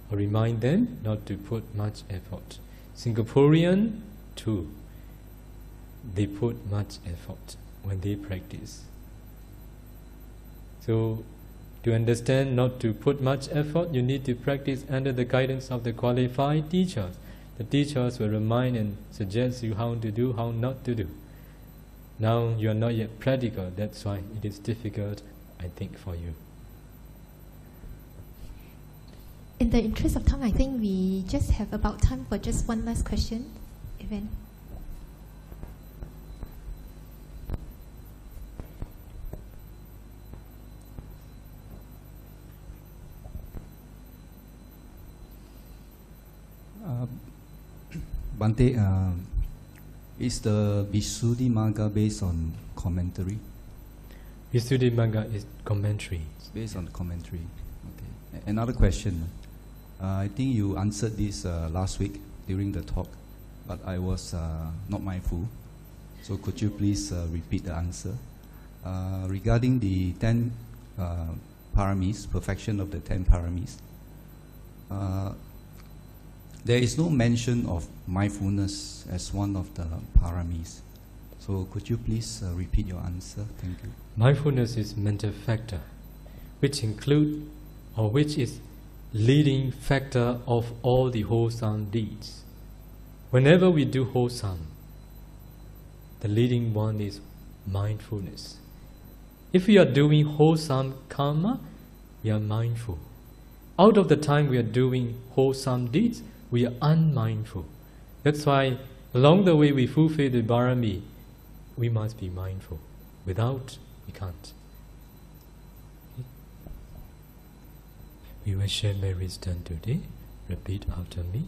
or remind them not to put much effort. Singaporean too, they put much effort when they practice. So, to understand not to put much effort, you need to practice under the guidance of the qualified teachers. The teachers will remind and suggest you how to do, how not to do. Now you are not yet practical, that's why it is difficult, I think, for you. In the interest of time, I think we just have about time for just one last question. Evan. Bhante, is the Visuddhimagga based on commentary? Visuddhimagga is commentary. It's based on commentary. Okay. Another question. I think you answered this last week during the talk, but I was not mindful. So could you please repeat the answer? Regarding the 10 paramis, perfection of the 10 paramis, there is no mention of mindfulness as one of the paramis. So could you please repeat your answer? Thank you. Mindfulness is mental factor, which include or which is leading factor of all the wholesome deeds. Whenever we do wholesome, the leading one is mindfulness. If we are doing wholesome karma, we are mindful. Out of the time we are doing wholesome deeds, we are unmindful. That's why along the way we fulfill the barami, we must be mindful. Without, we can't. We will share Mary's turn today. Repeat after me.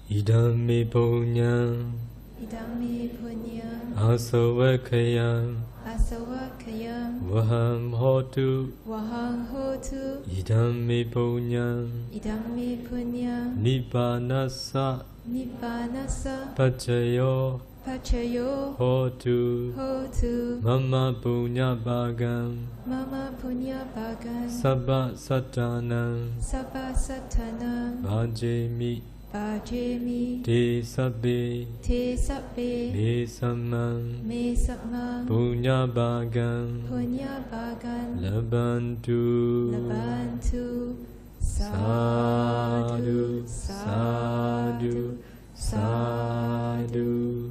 Idam me punyam Idami punyam asavakayam asavakayam vaham hotu. wahang hotu Idam me punyam idami punyam nibbanasa nibbanasa pacayo pacayo hotu. hotu Mama punya bhagam mama punya bagan sabba satanam sabba satanam bhajemi bhajemi te sabbe te sabbe me samam me sabma punya bhagam punya bagan labantu. labantu Sadhu, sadhu sadhu, sadhu.